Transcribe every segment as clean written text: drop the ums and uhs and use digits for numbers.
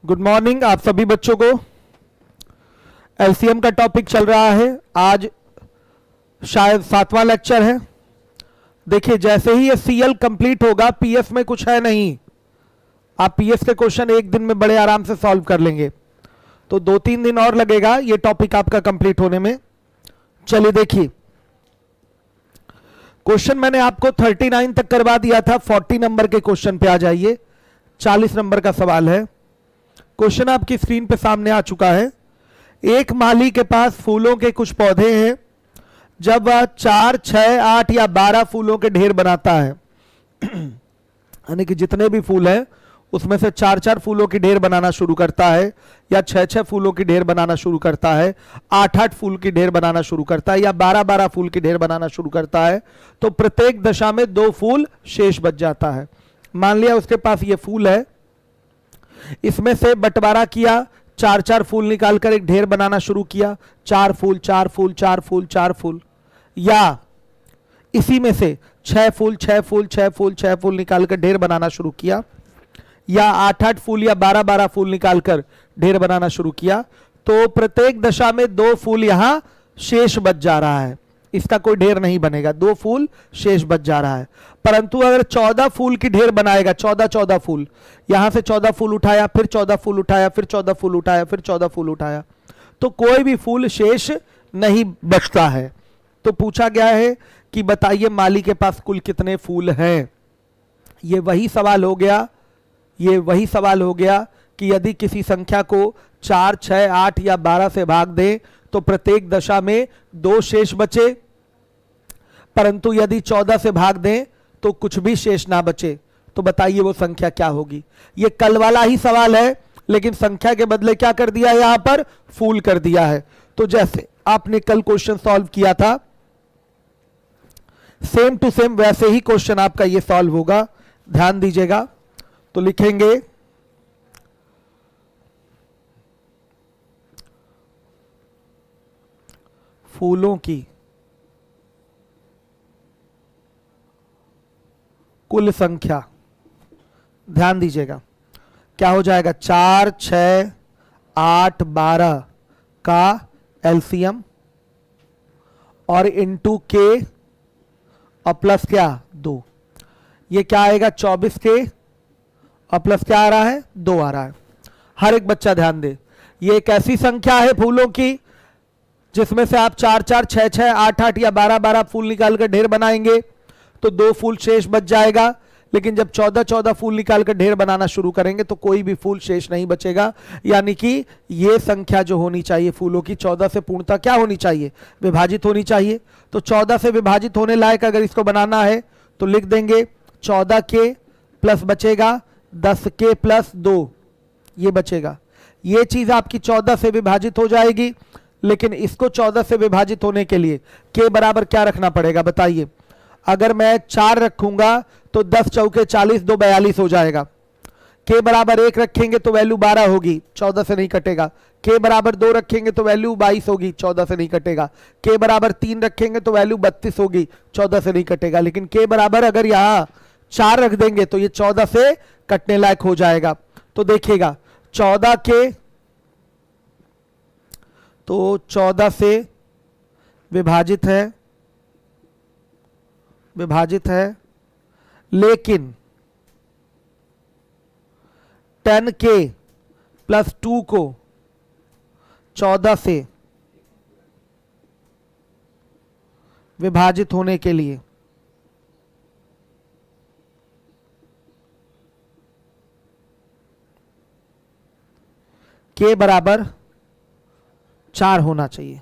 Good morning आप सभी बच्चों को। एलसीएम का टॉपिक चल रहा है, आज शायद 7वां लेक्चर है। देखिए जैसे ही ये सीएल कंप्लीट होगा, पीएस में कुछ है नहीं, आप पीएस के क्वेश्चन एक दिन में बड़े आराम से सॉल्व कर लेंगे, तो 2-3 दिन और लगेगा ये टॉपिक आपका कंप्लीट होने में। चलिए देखिए, क्वेश्चन मैंने आपको 39 तक करवा दिया था। 40 नंबर के क्वेश्चन पे आ जाइए, 40 नंबर का सवाल है। क्वेश्चन आपकी स्क्रीन पे सामने आ चुका है। एक माली के पास फूलों के कुछ पौधे हैं। जब वह 4, 6, 8 या 12 फूलों के ढेर बनाता है, यानी कि जितने भी फूल हैं उसमें से 4-4 फूलों की ढेर बनाना शुरू करता है, या 6-6 फूलों की ढेर बनाना शुरू करता है, 8-8 फूल की ढेर बनाना शुरू करता है, या 12-12 फूल की ढेर बनाना शुरू करता है, तो प्रत्येक दशा में 2 फूल शेष बच जाता है। मान लिया उसके पास ये फूल है, इसमें से बंटवारा किया, 4-4 फूल निकालकर एक ढेर बनाना शुरू किया, 4 फूल 4 फूल 4 फूल 4 फूल, या इसी में से 6 फूल 6 फूल 6 फूल 6 फूल निकालकर ढेर बनाना शुरू किया, या 8-8 फूल या 12-12 फूल निकालकर ढेर बनाना शुरू किया, तो प्रत्येक दशा में 2 फूल यहां शेष बच जा रहा है। इसका कोई ढेर नहीं बनेगा, 2 फूल शेष बच जा रहा है। परंतु अगर 14 फूल की ढेर बनाएगा, 14 फूल, यहां से 14 फूल उठाया, फिर 14 फूल उठाया, फिर 14 फूल उठाया, फिर 14 फूल उठाया, तो कोई भी फूल शेष नहीं बचता है। तो पूछा गया है कि बताइए माली के पास कुल कितने फूल हैं। ये वही सवाल हो गया, ये वही सवाल हो गया कि यदि किसी संख्या को 4, 6, 8 या 12 से भाग दें तो प्रत्येक दशा में 2 शेष बचे, परंतु यदि 14 से भाग दें तो कुछ भी शेष ना बचे, तो बताइए वो संख्या क्या होगी। ये कल वाला ही सवाल है, लेकिन संख्या के बदले क्या कर दिया है, यहां पर फूल कर दिया है। तो जैसे आपने कल क्वेश्चन सॉल्व किया था, सेम टू सेम वैसे ही क्वेश्चन आपका ये सॉल्व होगा। ध्यान दीजिएगा, तो लिखेंगे फूलों की कुल संख्या, ध्यान दीजिएगा क्या हो जाएगा, 4, 6, 8, 12 का एलसीएम और इनटू के और प्लस क्या 2, ये क्या आएगा 24 के और प्लस क्या आ रहा है 2 आ रहा है। हर एक बच्चा ध्यान दे, ये एक ऐसी संख्या है फूलों की जिसमें से आप 4-4, 6-6, 8-8 या 12-12 फूल निकालकर ढेर बनाएंगे तो 2 फूल शेष बच जाएगा। लेकिन जब 14-14 फूल निकालकर ढेर बनाना शुरू करेंगे तो कोई भी फूल शेष नहीं बचेगा। यानी कि ये संख्या जो होनी चाहिए फूलों की 14 से पूर्णतः क्या होनी चाहिए, विभाजित होनी चाहिए। तो 14 से विभाजित होने लायक अगर इसको बनाना है तो लिख देंगे 14 के प्लस बचेगा 10 के प्लस 2, ये बचेगा। ये चीज आपकी 14 से विभाजित हो जाएगी, लेकिन इसको 14 से विभाजित होने के लिए के बराबर क्या रखना पड़ेगा बताइए। अगर मैं 4 रखूंगा तो 10 चौके 40, 2 42 हो जाएगा। के बराबर 1 रखेंगे तो वैल्यू 12 होगी, 14 से नहीं कटेगा। के बराबर 2 रखेंगे तो वैल्यू 22 होगी, 14 से नहीं कटेगा। के बराबर 3 रखेंगे तो वैल्यू 32 होगी, 14 से नहीं कटेगा। लेकिन के बराबर अगर यहां 4 रख देंगे तो ये 14 से कटने लायक हो जाएगा। तो देखिएगा 14 के, तो 14 से विभाजित है, लेकिन 10 के प्लस 2 को 14 से विभाजित होने के लिए के बराबर 4 होना चाहिए।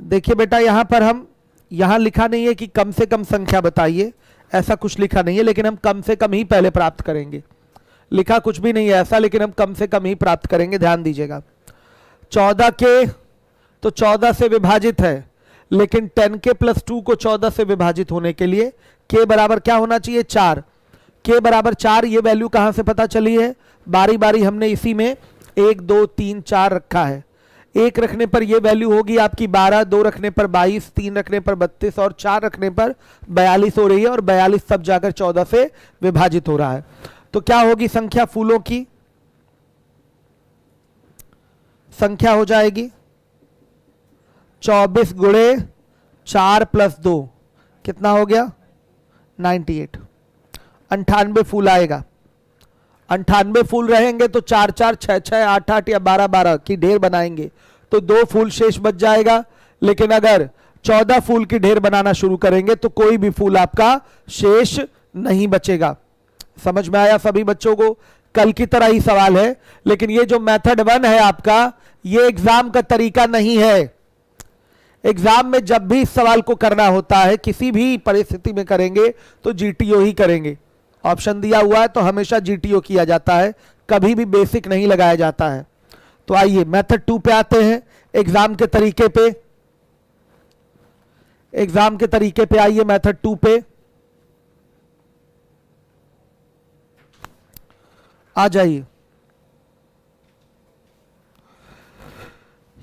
देखिए बेटा, यहां पर हम यहां लिखा नहीं है कि कम से कम संख्या बताइए, ऐसा कुछ लिखा नहीं है, लेकिन हम कम से कम ही पहले प्राप्त करेंगे। लिखा कुछ भी नहीं है ऐसा, लेकिन हम कम से कम ही प्राप्त करेंगे। ध्यान दीजिएगा 14 के तो 14 से विभाजित है, लेकिन 10 के प्लस 2 को 14 से विभाजित होने के लिए के बराबर क्या होना चाहिए 4। के बराबर 4, ये वैल्यू कहां से पता चली है, बारी बारी हमने इसी में 1, 2, 3, 4 रखा है। 1 रखने पर ये वैल्यू होगी आपकी 12, 2 रखने पर 22, 3 रखने पर 32 और 4 रखने पर 42 हो रही है, और 42 सब जाकर 14 से विभाजित हो रहा है। तो क्या होगी संख्या फूलों की? संख्या हो जाएगी 24 गुणे 4 प्लस 2, कितना हो गया? 98। 98 फूल आएगा। 98 फूल रहेंगे तो 4 4 6 6 8 8 या 12 12 की ढेर बनाएंगे तो 2 फूल शेष बच जाएगा। लेकिन अगर 14 फूल की ढेर बनाना शुरू करेंगे तो कोई भी फूल आपका शेष नहीं बचेगा। समझ में आया सभी बच्चों को? कल की तरह ही सवाल है, लेकिन ये जो मेथड 1 है आपका, ये एग्जाम का तरीका नहीं है। एग्जाम में जब भी इस सवाल को करना होता है, किसी भी परिस्थिति में करेंगे तो जीटीओ ही करेंगे। ऑप्शन दिया हुआ है तो हमेशा जीटीओ किया जाता है, कभी भी बेसिक नहीं लगाया जाता है। तो आइए मेथड 2 पे आते हैं, एग्जाम के तरीके पे। एग्जाम के तरीके पे आइए, मेथड 2 पे आ जाइए।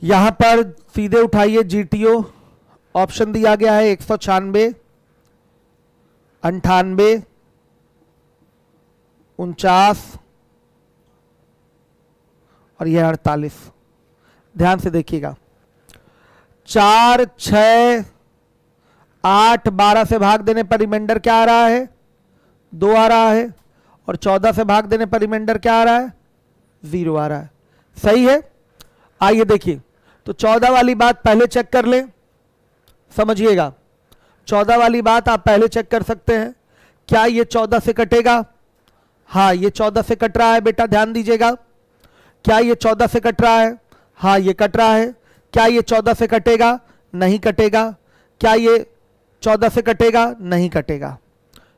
यहां पर सीधे उठाइए जीटीओ। ऑप्शन दिया गया है 196, 98, 49 और यह 48। ध्यान से देखिएगा, 4 6 8 12 से भाग देने पर रिमाइंडर क्या आ रहा है? 2 आ रहा है। और 14 से भाग देने पर रिमाइंडर क्या आ रहा है? 0 आ रहा है। सही है। आइए देखिए, तो 14 वाली बात पहले चेक कर लें, समझिएगा। 14 वाली बात आप पहले चेक कर सकते हैं। क्या ये 14 से कटेगा? हाँ, ये 14 से कट रहा है बेटा, ध्यान दीजिएगा। क्या ये 14 से कट रहा है? हाँ, ये कट रहा है। क्या ये 14 से कटेगा? नहीं कटेगा। क्या ये 14 से कटेगा? नहीं कटेगा।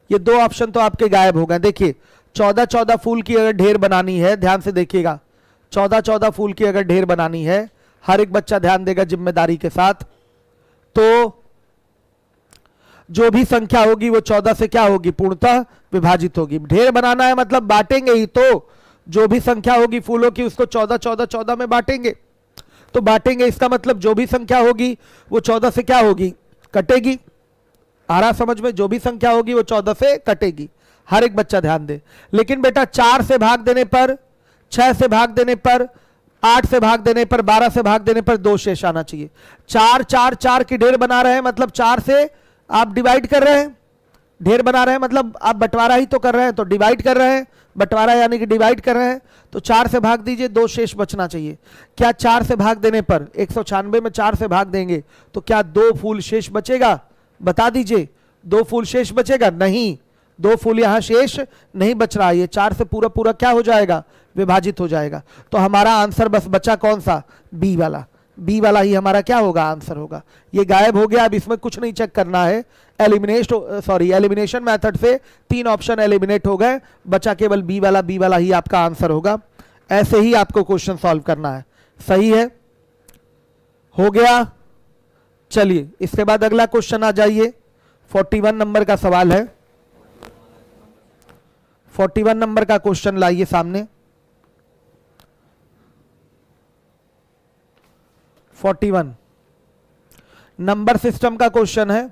ये 2 ऑप्शन तो आपके गायब हो गए। देखिए, 14 14 फूल की अगर ढेर बनानी है, ध्यान से देखिएगा, 14 14 फूल की अगर ढेर बनानी है, हर एक बच्चा ध्यान देगा जिम्मेदारी के साथ, तो जो भी संख्या होगी वो 14 से क्या होगी? पूर्णतः विभाजित होगी। ढेर बनाना है मतलब बांटेंगे ही, तो जो भी संख्या होगी फूलों की उसको 14 14 14 में बांटेंगे। तो बांटेंगे, इसका मतलब जो भी संख्या होगी वो 14 से क्या होगी? कटेगी। आ रहा समझ में? जो भी संख्या होगी वो 14 से कटेगी। हर एक बच्चा ध्यान दे। लेकिन बेटा 4 से भाग देने पर, 6 से भाग देने पर, 8 से भाग देने पर, 12 से भाग देने पर 2 शेष आना चाहिए। 4 4 4 की ढेर बना रहे हैं मतलब 4 से आप डिवाइड कर रहे हैं। ढेर बना रहे हैं मतलब आप बंटवारा ही तो कर रहे हैं, तो डिवाइड कर रहे हैं। बंटवारा यानी कि डिवाइड कर रहे हैं, तो 4 से भाग दीजिए, 2 शेष बचना चाहिए। क्या 4 से भाग देने पर, 196 में 4 से भाग देंगे तो क्या 2 फूल शेष बचेगा? बता दीजिए, 2 फूल शेष बचेगा? नहीं, 2 फूल यहां शेष नहीं बच रहा है। ये 4 से पूरा पूरा क्या हो जाएगा? विभाजित हो जाएगा। तो हमारा आंसर बस बचा कौन सा? बी वाला। बी वाला ही हमारा क्या होगा? आंसर होगा। ये गायब हो गया, अब इसमें कुछ नहीं चेक करना है। एलिमिनेशन मेथड से 3 ऑप्शन एलिमिनेट हो गए, बचा केवल बी वाला। बी वाला ही आपका आंसर होगा। ऐसे ही आपको क्वेश्चन सॉल्व करना है। सही है, हो गया। चलिए इसके बाद अगला क्वेश्चन आ जाइए। 41 नंबर का सवाल है। 41 नंबर का क्वेश्चन लाइए सामने। 41 नंबर सिस्टम का क्वेश्चन है।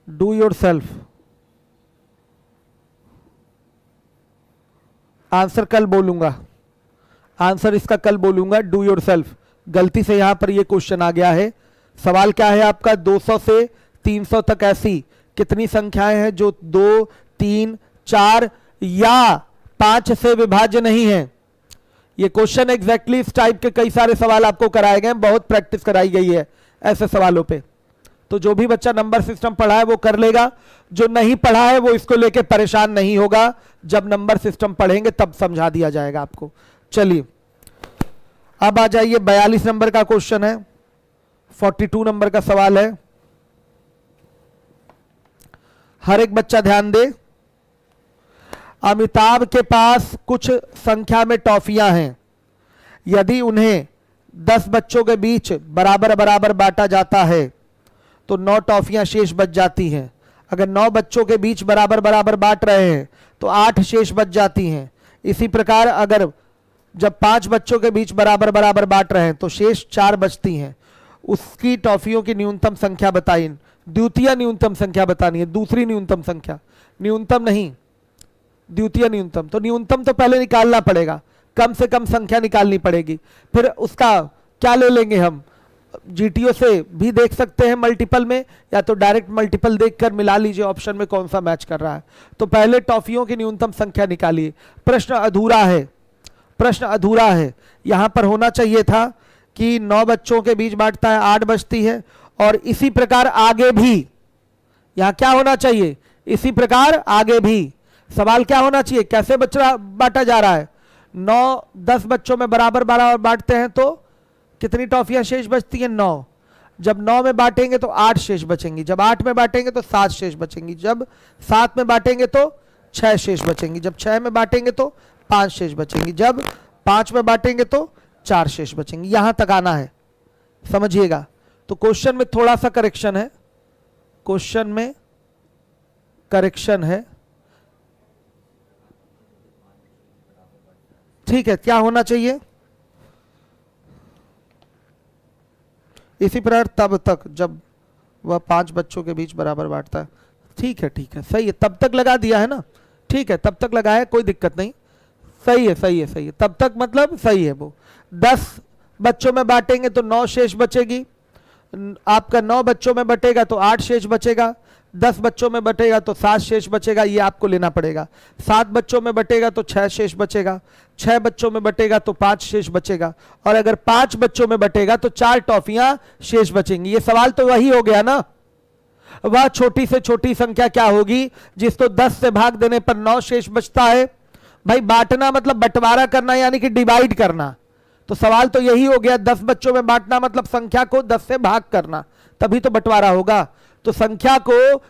Do your self. आंसर कल बोलूंगा, आंसर इसका कल बोलूंगा। Do your self. गलती से यहां पर ये क्वेश्चन आ गया है। सवाल क्या है आपका? 200 से 300 तक ऐसी कितनी संख्याएं हैं जो 2 3 4 या 5 से विभाज्य नहीं है? ये क्वेश्चन एग्जैक्टली इस टाइप के कई सारे सवाल आपको कराए गए, बहुत प्रैक्टिस कराई गई है ऐसे सवालों पे। तो जो भी बच्चा नंबर सिस्टम पढ़ा है वो कर लेगा, जो नहीं पढ़ा है वो इसको लेके परेशान नहीं होगा। जब नंबर सिस्टम पढ़ेंगे तब समझा दिया जाएगा आपको। चलिए अब आ जाइए, 42 नंबर का क्वेश्चन है। 42 नंबर का सवाल है। हर एक बच्चा ध्यान दे। अमिताभ के पास कुछ संख्या में टॉफियां हैं। यदि उन्हें 10 बच्चों के बीच बराबर बराबर बांटा जाता है तो 9 टॉफियां शेष बच जाती हैं। अगर 9 बच्चों के बीच बराबर बराबर बांट रहे हैं तो 8 शेष बच जाती हैं। इसी प्रकार अगर जब 5 बच्चों के बीच बराबर बराबर बांट रहे हैं तो शेष 4 बचती हैं, उसकी टॉफियों की न्यूनतम संख्या बताई। द्वितीय न्यूनतम संख्या बतानी है, दूसरी न्यूनतम संख्या, न्यूनतम नहीं, द्वितीय न्यूनतम। तो न्यूनतम तो पहले निकालना पड़ेगा, कम से कम संख्या निकालनी पड़ेगी, फिर उसका क्या ले लेंगे हम, जीटीओ से भी देख सकते हैं मल्टीपल में, या तो डायरेक्ट मल्टीपल देखकर मिला लीजिए ऑप्शन में कौन सा मैच कर रहा है। तो पहले टॉफियों की न्यूनतम संख्या निकालिए। प्रश्न अधूरा है, प्रश्न अधूरा है। यहां पर होना चाहिए था कि 9 बच्चों के बीच बांटता है, 8 बचती है, और इसी प्रकार आगे भी। यहां क्या होना चाहिए, इसी प्रकार आगे भी। सवाल क्या होना चाहिए, कैसे बच्चा बांटा जा रहा है। 9-10 बच्चों में बराबर बराबर बांटते हैं तो कितनी टॉफियां शेष बचती हैं, 9। जब 9 में बांटेंगे तो 8 शेष बचेंगी, जब 8 में बांटेंगे तो 7 शेष बचेंगी, जब 7 में बांटेंगे तो 6 शेष बचेंगी, जब 6 में बांटेंगे तो 5 शेष बचेंगी, जब 5 में बांटेंगे तो 4 शेष बचेंगी। यहां तक आना है, समझिएगा। तो क्वेश्चन में थोड़ा सा करेक्शन है, क्वेश्चन में करेक्शन है, ठीक है। क्या होना चाहिए, इसी प्रकार तब तक जब वह 5 बच्चों के बीच बराबर बांटता है। ठीक है, ठीक है, सही है, तब तक लगा दिया है ना, ठीक है, तब तक लगाया, कोई दिक्कत नहीं, सही है, सही है, सही है। तब तक मतलब सही है। वो 10 बच्चों में बांटेंगे तो 9 शेष बचेगी, आपका 9 बच्चों में बटेगा तो 8 शेष बचेगा, 10 बच्चों में बटेगा तो 7 शेष बचेगा, ये आपको लेना पड़ेगा। 7 बच्चों में बटेगा तो 6 शेष बचेगा, 6 बच्चों में बटेगा तो 5 शेष बचेगा, और अगर 5 बच्चों में बटेगा तो 4 टॉफियां शेष बचेंगी। ये सवाल तो वही हो गया ना, वह छोटी से छोटी संख्या क्या होगी जिसको 10 से भाग देने पर 9 शेष बचता है। भाई बांटना मतलब बंटवारा करना, यानी कि डिवाइड करना। तो सवाल तो यही हो गया, 10 बच्चों में बांटना मतलब संख्या को 10 से भाग करना, तभी तो बंटवारा होगा। तो संख्या को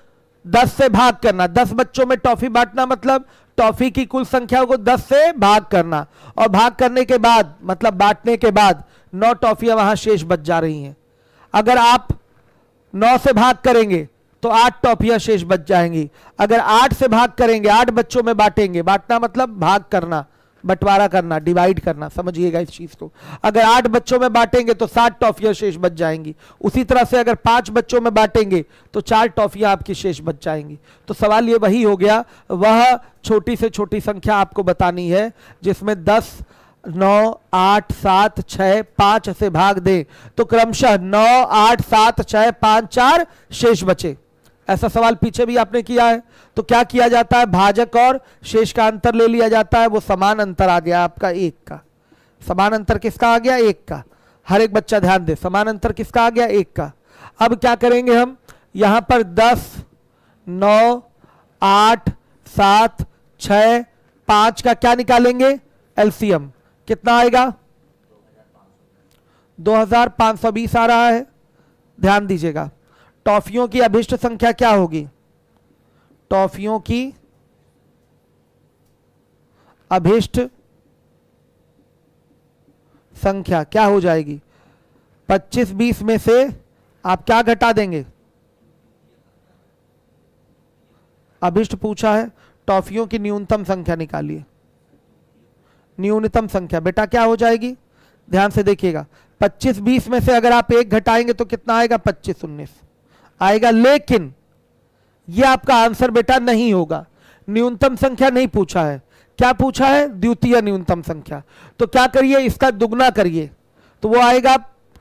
10 से भाग करना, 10 बच्चों में टॉफी बांटना मतलब टॉफी की कुल संख्या को 10 से भाग करना, और भाग करने के बाद मतलब बांटने के बाद 9 टॉफियां वहां शेष बच जा रही हैं। अगर आप 9 से भाग करेंगे तो 8 टॉफियां शेष बच जाएंगी। अगर 8 से भाग करेंगे, 8 बच्चों में बांटेंगे, बांटना मतलब भाग करना, बंटवारा करना, डिवाइड करना, समझिएगा इस चीज को। अगर 8 बच्चों में बांटेंगे तो 7 टॉफियां शेष बच जाएंगी। उसी तरह से अगर 5 बच्चों में बांटेंगे तो 4 टॉफियां आपकी शेष बच जाएंगी। तो सवाल ये वही हो गया, वह छोटी से छोटी संख्या आपको बतानी है जिसमें 10, 9, 8, 7, 6, 5 से भाग दे तो क्रमशः 9, 8, 7, 6, 5, 4 शेष बचे। ऐसा सवाल पीछे भी आपने किया है। तो क्या किया जाता है, भाजक और शेष का अंतर ले लिया जाता है, वो समान अंतर आ गया आपका 1 का। समान अंतर किसका आ गया, 1 का। हर एक बच्चा ध्यान दे, समान अंतर किसका आ गया, 1 का। अब क्या करेंगे हम, यहां पर 10, 9, 8, 7, 6, 5 का क्या निकालेंगे, एलसीएम। कितना आएगा, 2520 आ रहा है। ध्यान दीजिएगा, टॉफियों की अभिष्ट संख्या क्या होगी, टॉफियों की अभिष्ट संख्या क्या हो जाएगी, 25-20 में से आप क्या घटा देंगे, अभिष्ट पूछा है, टॉफियों की न्यूनतम संख्या निकालिए। न्यूनतम संख्या बेटा क्या हो जाएगी, ध्यान से देखिएगा, 25-20 में से अगर आप 1 घटाएंगे तो कितना आएगा, 25-19 आएगा। लेकिन यह आपका आंसर बेटा नहीं होगा, न्यूनतम संख्या नहीं पूछा है, क्या पूछा है, द्वितीय न्यूनतम संख्या। तो क्या करिए, इसका दुगना करिए, तो वो आएगा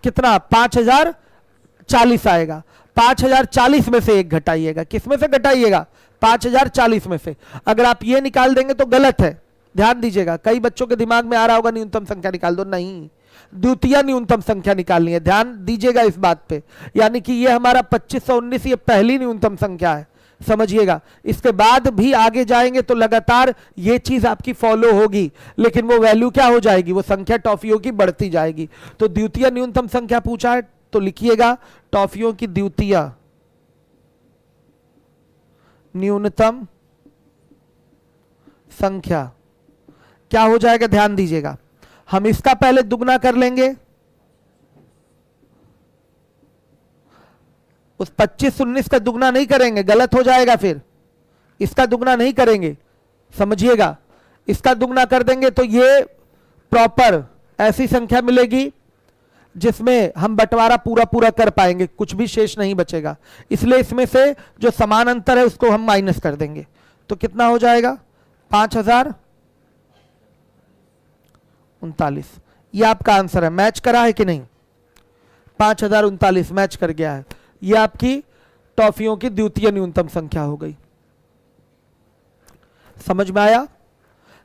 कितना, 5040 आएगा। 5040 में से 1 घटाइएगा, किस में से घटाइएगा, 5040 में से। अगर आप ये निकाल देंगे तो गलत है, ध्यान दीजिएगा। कई बच्चों के दिमाग में आ रहा होगा न्यूनतम संख्या निकाल दो, नहीं, द्वितीय न्यूनतम संख्या निकालनी है, ध्यान दीजिएगा इस बात पे। यानी कि ये हमारा 2519 ये पहली न्यूनतम संख्या है, समझिएगा। इसके बाद भी आगे जाएंगे तो लगातार ये चीज आपकी फॉलो होगी, लेकिन वो वैल्यू क्या हो जाएगी, वो संख्या टॉफियों की बढ़ती जाएगी। तो द्वितीय न्यूनतम संख्या पूछा है तो लिखिएगा, टॉफियों की द्वितीय न्यूनतम संख्या क्या हो जाएगा, ध्यान दीजिएगा। हम इसका पहले दुगना कर लेंगे, उस 2519 का दुगना नहीं करेंगे, गलत हो जाएगा, फिर इसका दुगना नहीं करेंगे, समझिएगा। इसका दुगना कर देंगे तो ये प्रॉपर ऐसी संख्या मिलेगी जिसमें हम बंटवारा पूरा पूरा कर पाएंगे, कुछ भी शेष नहीं बचेगा। इसलिए इसमें से जो समान अंतर है उसको हम माइनस कर देंगे। तो कितना हो जाएगा? 5039। ये आपका आंसर है। मैच करा है कि नहीं? 5039 मैच कर गया है। ये आपकी टॉफियों की द्वितीय न्यूनतम संख्या हो गई। समझ में आया?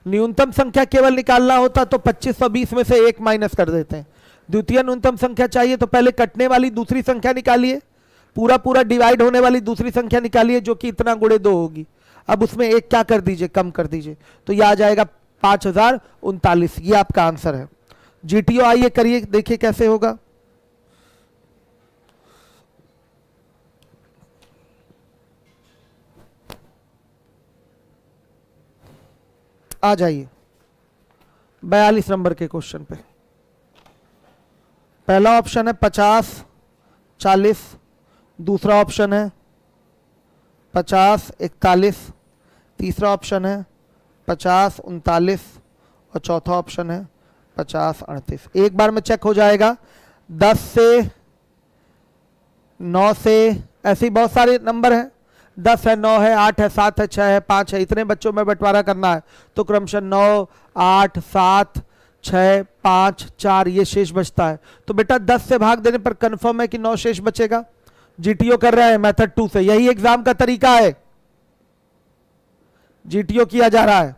न्यूनतम संख्या केवल निकालना होता तो 2520 में से 1 माइनस कर देते हैं। द्वितीय न्यूनतम संख्या चाहिए तो पहले कटने वाली दूसरी संख्या निकालिए, पूरा पूरा डिवाइड होने वाली दूसरी संख्या निकालिए जो कि इतना गुणे 2 होगी। अब उसमें 1 क्या कर दीजिए? कम कर दीजिए, तो यह आ जाएगा 5039। ये आपका आंसर है। जीटीओ आइए करिए, देखिए कैसे होगा। आ जाइए 42 नंबर के क्वेश्चन पे। पहला ऑप्शन है 50-40, दूसरा ऑप्शन है 50-41, तीसरा ऑप्शन है 50-39 और चौथा ऑप्शन है 50-38। एक बार में चेक हो जाएगा। 10 से 9 से ऐसे बहुत सारे नंबर हैं। 10 है, 9 है, 8 है, 7 है, 6 है, 5 है, इतने बच्चों में बंटवारा करना है तो क्रमशः 9, 8, 7, 6, 5, 4 ये शेष बचता है। तो बेटा 10 से भाग देने पर कंफर्म है कि 9 शेष बचेगा। जीटीओ कर रहे हैं मेथड 2 से, यही एग्जाम का तरीका है। जीटीओ किया जा रहा है।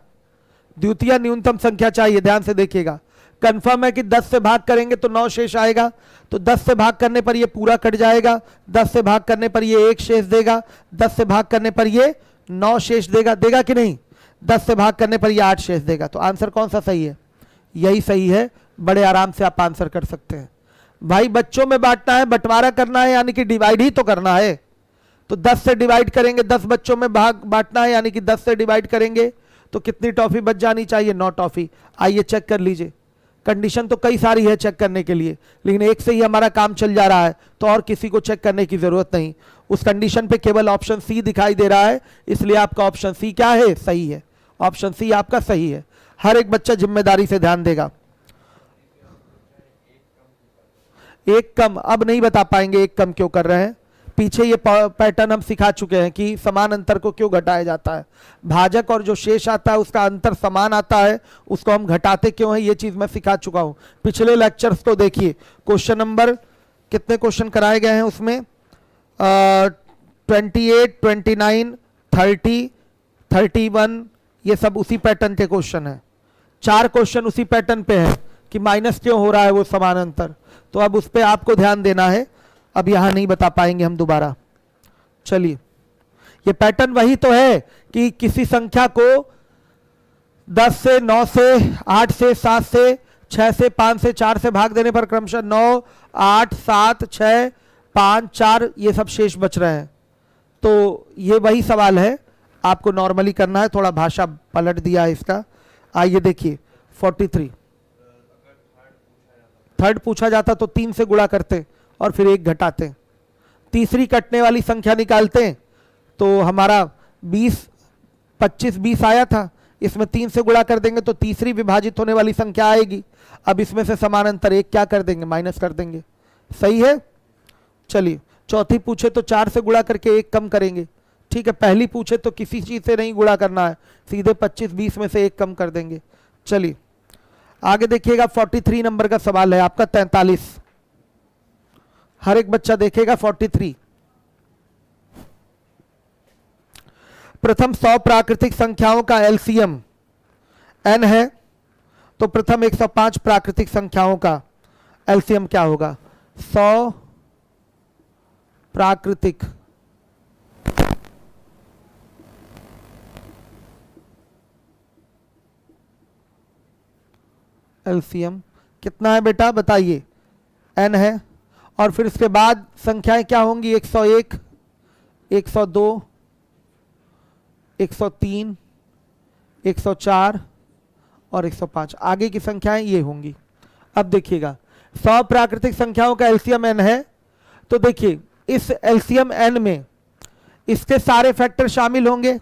द्वितीय न्यूनतम संख्या चाहिए, ध्यान से देखिएगा। कंफर्म है कि 10 से भाग करेंगे तो 9 शेष आएगा, तो 10 से भाग करने पर ये पूरा कट जाएगा, 10 से भाग करने पर ये 1 शेष देगा, 10 से भाग करने पर ये 9 शेष देगा, देगा कि नहीं? 10 से भाग करने पर ये 8 शेष देगा। तो आंसर कौन सा सही है? यही सही है। बड़े आराम से आप आंसर कर सकते हैं। भाई बच्चों में बांटना है, बंटवारा करना है, यानी कि डिवाइड ही तो करना है। तो 10 से डिवाइड करेंगे, 10 बच्चों में भाग बांटना है, यानी कि 10 से डिवाइड करेंगे तो कितनी टॉफी बच जानी चाहिए? 9 टॉफी। आइए चेक कर लीजिए। कंडीशन तो कई सारी है चेक करने के लिए, लेकिन एक से ही हमारा काम चल जा रहा है तो और किसी को चेक करने की जरूरत नहीं। उस कंडीशन पे केवल ऑप्शन सी दिखाई दे रहा है, इसलिए आपका ऑप्शन सी क्या है? सही है। ऑप्शन सी आपका सही है। हर एक बच्चा जिम्मेदारी से ध्यान देगा। एक कम अब नहीं बता पाएंगे, एक कम क्यों कर रहे हैं। पीछे ये पैटर्न हम सिखा चुके हैं कि समान अंतर को क्यों घटाया जाता है। भाजक और जो शेष आता है उसका अंतर समान आता है, उसको हम घटाते क्यों है, ये चीज मैं सिखा चुका हूं। पिछले लेक्चर्स तो देखिए। क्वेश्चन नंबर कितने क्वेश्चन कराए गए हैं उसमें? 28, 29, 30, 31 ये सब उसी पैटर्न के क्वेश्चन है। 4 क्वेश्चन उसी पैटर्न पे है कि माइनस क्यों हो रहा है वो समान अंतर। तो अब उस पर आपको ध्यान देना है। अब यहां नहीं बता पाएंगे हम दोबारा। चलिए, ये पैटर्न वही तो है कि किसी संख्या को 10 से, 9 से, 8 से, 7 से, 6 से, 5 से, 4 से भाग देने पर क्रमशः 9, 8, 7, 6, 5, 4 ये सब शेष बच रहे हैं। तो ये वही सवाल है, आपको नॉर्मली करना है। थोड़ा भाषा पलट दिया है इसका। आइए देखिए 43। थर्ड पूछा जाता तो 3 से गुणा करते और फिर 1 घटाते। तीसरी कटने वाली संख्या निकालते तो हमारा 25 आया था, इसमें 3 से गुणा कर देंगे तो तीसरी विभाजित होने वाली संख्या आएगी। अब इसमें से समान अंतर 1 क्या कर देंगे? माइनस कर देंगे। सही है। चलिए, चौथी पूछे तो 4 से गुणा करके 1 कम करेंगे। ठीक है। पहली पूछे तो किसी चीज से नहीं गुणा करना है, सीधे 25-20 में से 1 कम कर देंगे। चलिए आगे देखिएगा। 43 नंबर का सवाल है आपका 43। हर एक बच्चा देखेगा 43। प्रथम 100 प्राकृतिक संख्याओं का एलसीएम n है, तो प्रथम 105 प्राकृतिक संख्याओं का एलसीएम क्या होगा? 100 प्राकृतिक एलसीएम कितना है बेटा? बताइए। n है, और फिर इसके बाद संख्याएं क्या होंगी? 101, 102, 103, 104 और 105। आगे की संख्याएं ये होंगी। अब देखिएगा, 100 प्राकृतिक संख्याओं का एलसीएम n है, तो देखिए इस एलसीएम n में इसके सारे फैक्टर शामिल होंगे,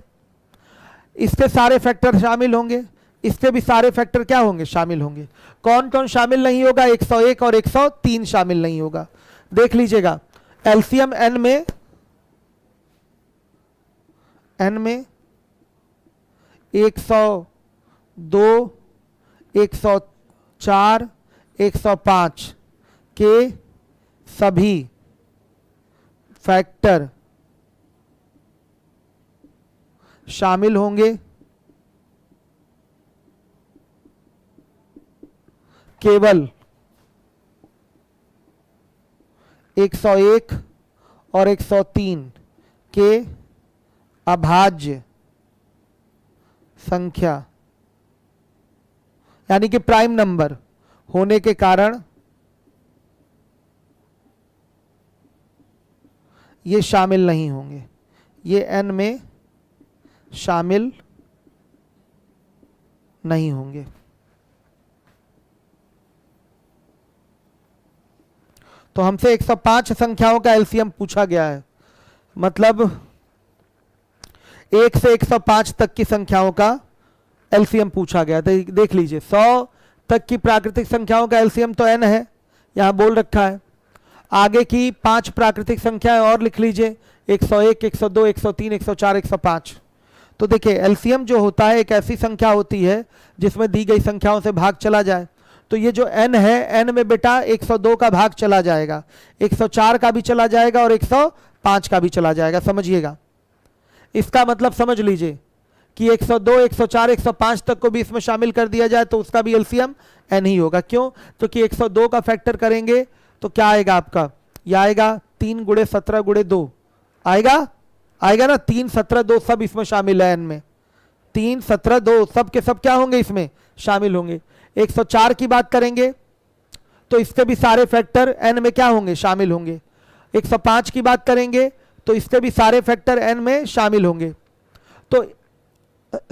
इसके सारे फैक्टर शामिल होंगे, इससे भी सारे फैक्टर क्या होंगे, शामिल होंगे। कौन कौन शामिल नहीं होगा, 101 और 103 शामिल नहीं होगा। देख लीजिएगा, एलसीएम n में 102, 104, 105 के सभी फैक्टर शामिल होंगे, केवल 101 और 103 के अभाज्य संख्या यानी कि प्राइम नंबर होने के कारण ये शामिल नहीं होंगे, ये n में शामिल नहीं होंगे। तो हमसे 105 संख्याओं का एलसीएम पूछा गया है, मतलब 1 से 105 तक की संख्याओं का एलसीएम पूछा गया। तो देख लीजिए, 100 तक की प्राकृतिक संख्याओं का एलसीएम तो n है, यहां बोल रखा है। आगे की 5 प्राकृतिक संख्याएं और लिख लीजिए, 101, 102, 103, 104, 105। तो देखिए, एलसीएम जो होता है एक ऐसी संख्या होती है जिसमें दी गई संख्याओं से भाग चला जाए। तो ये जो n है, n में बेटा 102 का भाग चला जाएगा, 104 का भी चला जाएगा और 105 का भी चला जाएगा, समझिएगा। इसका मतलब समझ लीजिए कि 102, 104, 105 तक को भी इसमें शामिल कर दिया जाए तो उसका भी एलसीएम n ही होगा। क्यों? क्योंकि 102 का फैक्टर करेंगे तो क्या आएगा आपका, यह आएगा 3 गुणे 17 गुणे 2 आएगा ना, 3, 17, 2 सब इसमें शामिल है। n में 3, 17, 2 सब के सब क्या होंगे, इसमें शामिल होंगे। 104 की बात करेंगे तो इससे भी सारे फैक्टर n में क्या होंगे, शामिल होंगे। 105 की बात करेंगे तो इससे भी सारे फैक्टर n में शामिल होंगे। तो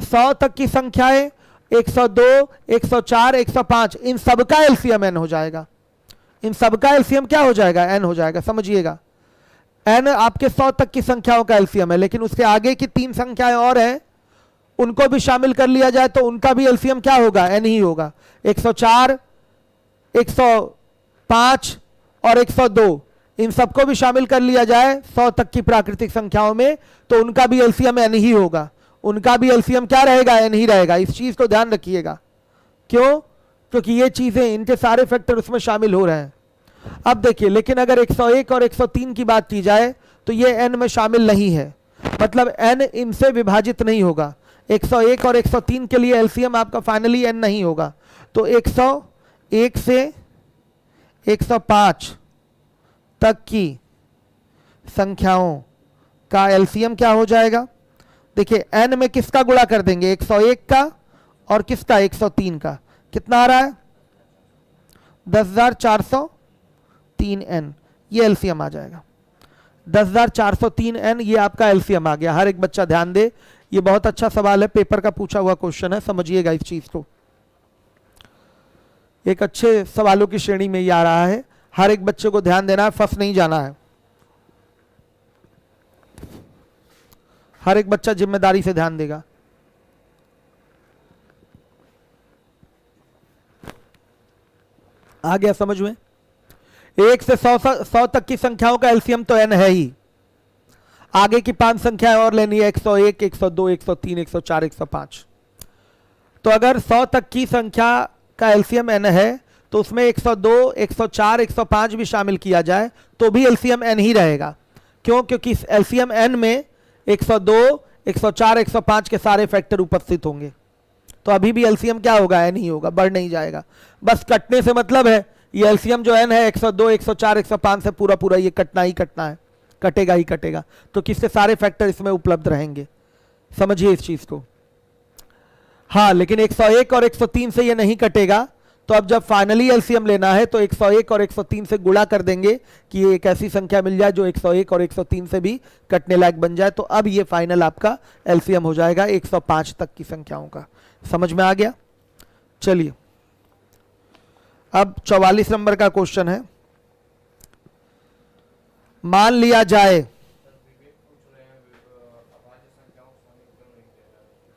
100 तक की संख्याएं 102, 104, 105 इन सबका एलसीएम n हो जाएगा। इन सबका एलसीएम क्या हो जाएगा, n हो जाएगा, समझिएगा। n आपके 100 तक की संख्याओं का एलसीएम है, लेकिन उसके आगे की 3 संख्याएं और हैं, उनको भी शामिल कर लिया जाए तो उनका भी एलसीएम क्या होगा, n ही होगा। 104, 105 और 102 इन सबको भी शामिल कर लिया जाए 100 तक की प्राकृतिक संख्याओं में तो उनका भी एलसीएम n ही होगा। उनका भी एलसीएम क्या रहेगा, n ही रहेगा। इस चीज को ध्यान रखिएगा। क्यों? क्योंकि ये चीजें, इनके सारे फैक्टर उसमें शामिल हो रहे हैं। अब देखिए, लेकिन अगर 101 और 103 की बात की जाए तो ये n में शामिल नहीं है, मतलब n इनसे विभाजित नहीं होगा। 101 और 103 के लिए एलसीएम आपका फाइनली n नहीं होगा। तो 101 से 105 तक की संख्याओं का एलसीएम क्या हो जाएगा, देखिए n में किसका गुणा कर देंगे, 101 का और किसका, 103 का। कितना आ रहा है, 10,403n, ये एलसीएम आ जाएगा। 10,403n ये आपका एलसीएम आ गया। हर एक बच्चा ध्यान दे, ये बहुत अच्छा सवाल है, पेपर का पूछा हुआ क्वेश्चन है, समझिएगा इस चीज को। एक अच्छे सवालों की श्रेणी में ये आ रहा है, हर एक बच्चे को ध्यान देना है, फंस नहीं जाना है। हर एक बच्चा जिम्मेदारी से ध्यान देगा। आ गया समझ में? 1 से 100 तक की संख्याओं का एलसीएम तो n है ही। आगे की 5 संख्याएं और लेनी है, 101, 102, 103, 104, 105। तो अगर 100 तक की संख्या का एलसीएम n है तो उसमें 102, 104, 105 भी शामिल किया जाए तो भी एलसीएम n ही रहेगा। क्यों? क्योंकि एलसीएम n में 102, 104, 105 के सारे फैक्टर उपस्थित होंगे। तो अभी भी एलसीएम क्या होगा, n ही होगा, बढ़ नहीं जाएगा। बस कटने से मतलब है, ये एलसीएम जो n है 102, 104, 105 से पूरा पूरा ये कटना ही कटना है, कटेगा ही कटेगा। तो किससे सारे फैक्टर इसमें उपलब्ध रहेंगे, समझिए इस चीज को। हाँ, लेकिन 101 और 103 से ये नहीं कटेगा। तो अब जब फाइनली एलसीएम लेना है तो 101 और 103 से गुणा कर देंगे कि ये एक ऐसी संख्या मिल जाए जो 101 और 103 से भी कटने लायक बन जाए। तो अब ये फाइनल आपका एलसीएम हो जाएगा 105 तक की संख्याओं का। समझ में आ गया? चलिए, अब 44 नंबर का क्वेश्चन है। मान लिया जाए,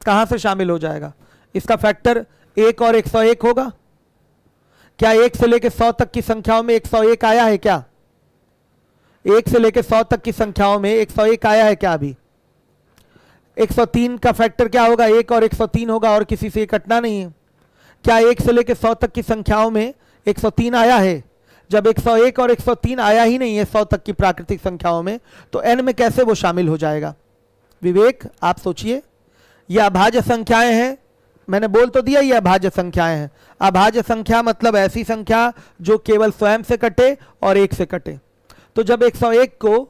कहां से शामिल हो जाएगा, इसका फैक्टर 1 और 101 होगा। क्या 1 से लेकर 100 तक की संख्याओं में 101 आया है क्या? 1 से लेकर 100 तक की संख्याओं में 101 आया है क्या? अभी 103 का फैक्टर क्या होगा? 1 और 103 होगा, और किसी से कटना नहीं है। क्या 1 से लेकर 100 तक की संख्याओं में 103 आया है? जब 101 और 103 आया ही नहीं है 100 तक की प्राकृतिक संख्याओं में, तो n में कैसे वो शामिल हो जाएगा? विवेक, आप सोचिए। ये अभाज्य संख्याएं हैं, मैंने बोल तो दिया ये अभाज्य संख्याएं हैं। अभाज्य संख्या मतलब ऐसी संख्या जो केवल स्वयं से कटे और 1 से कटे। तो जब 101 को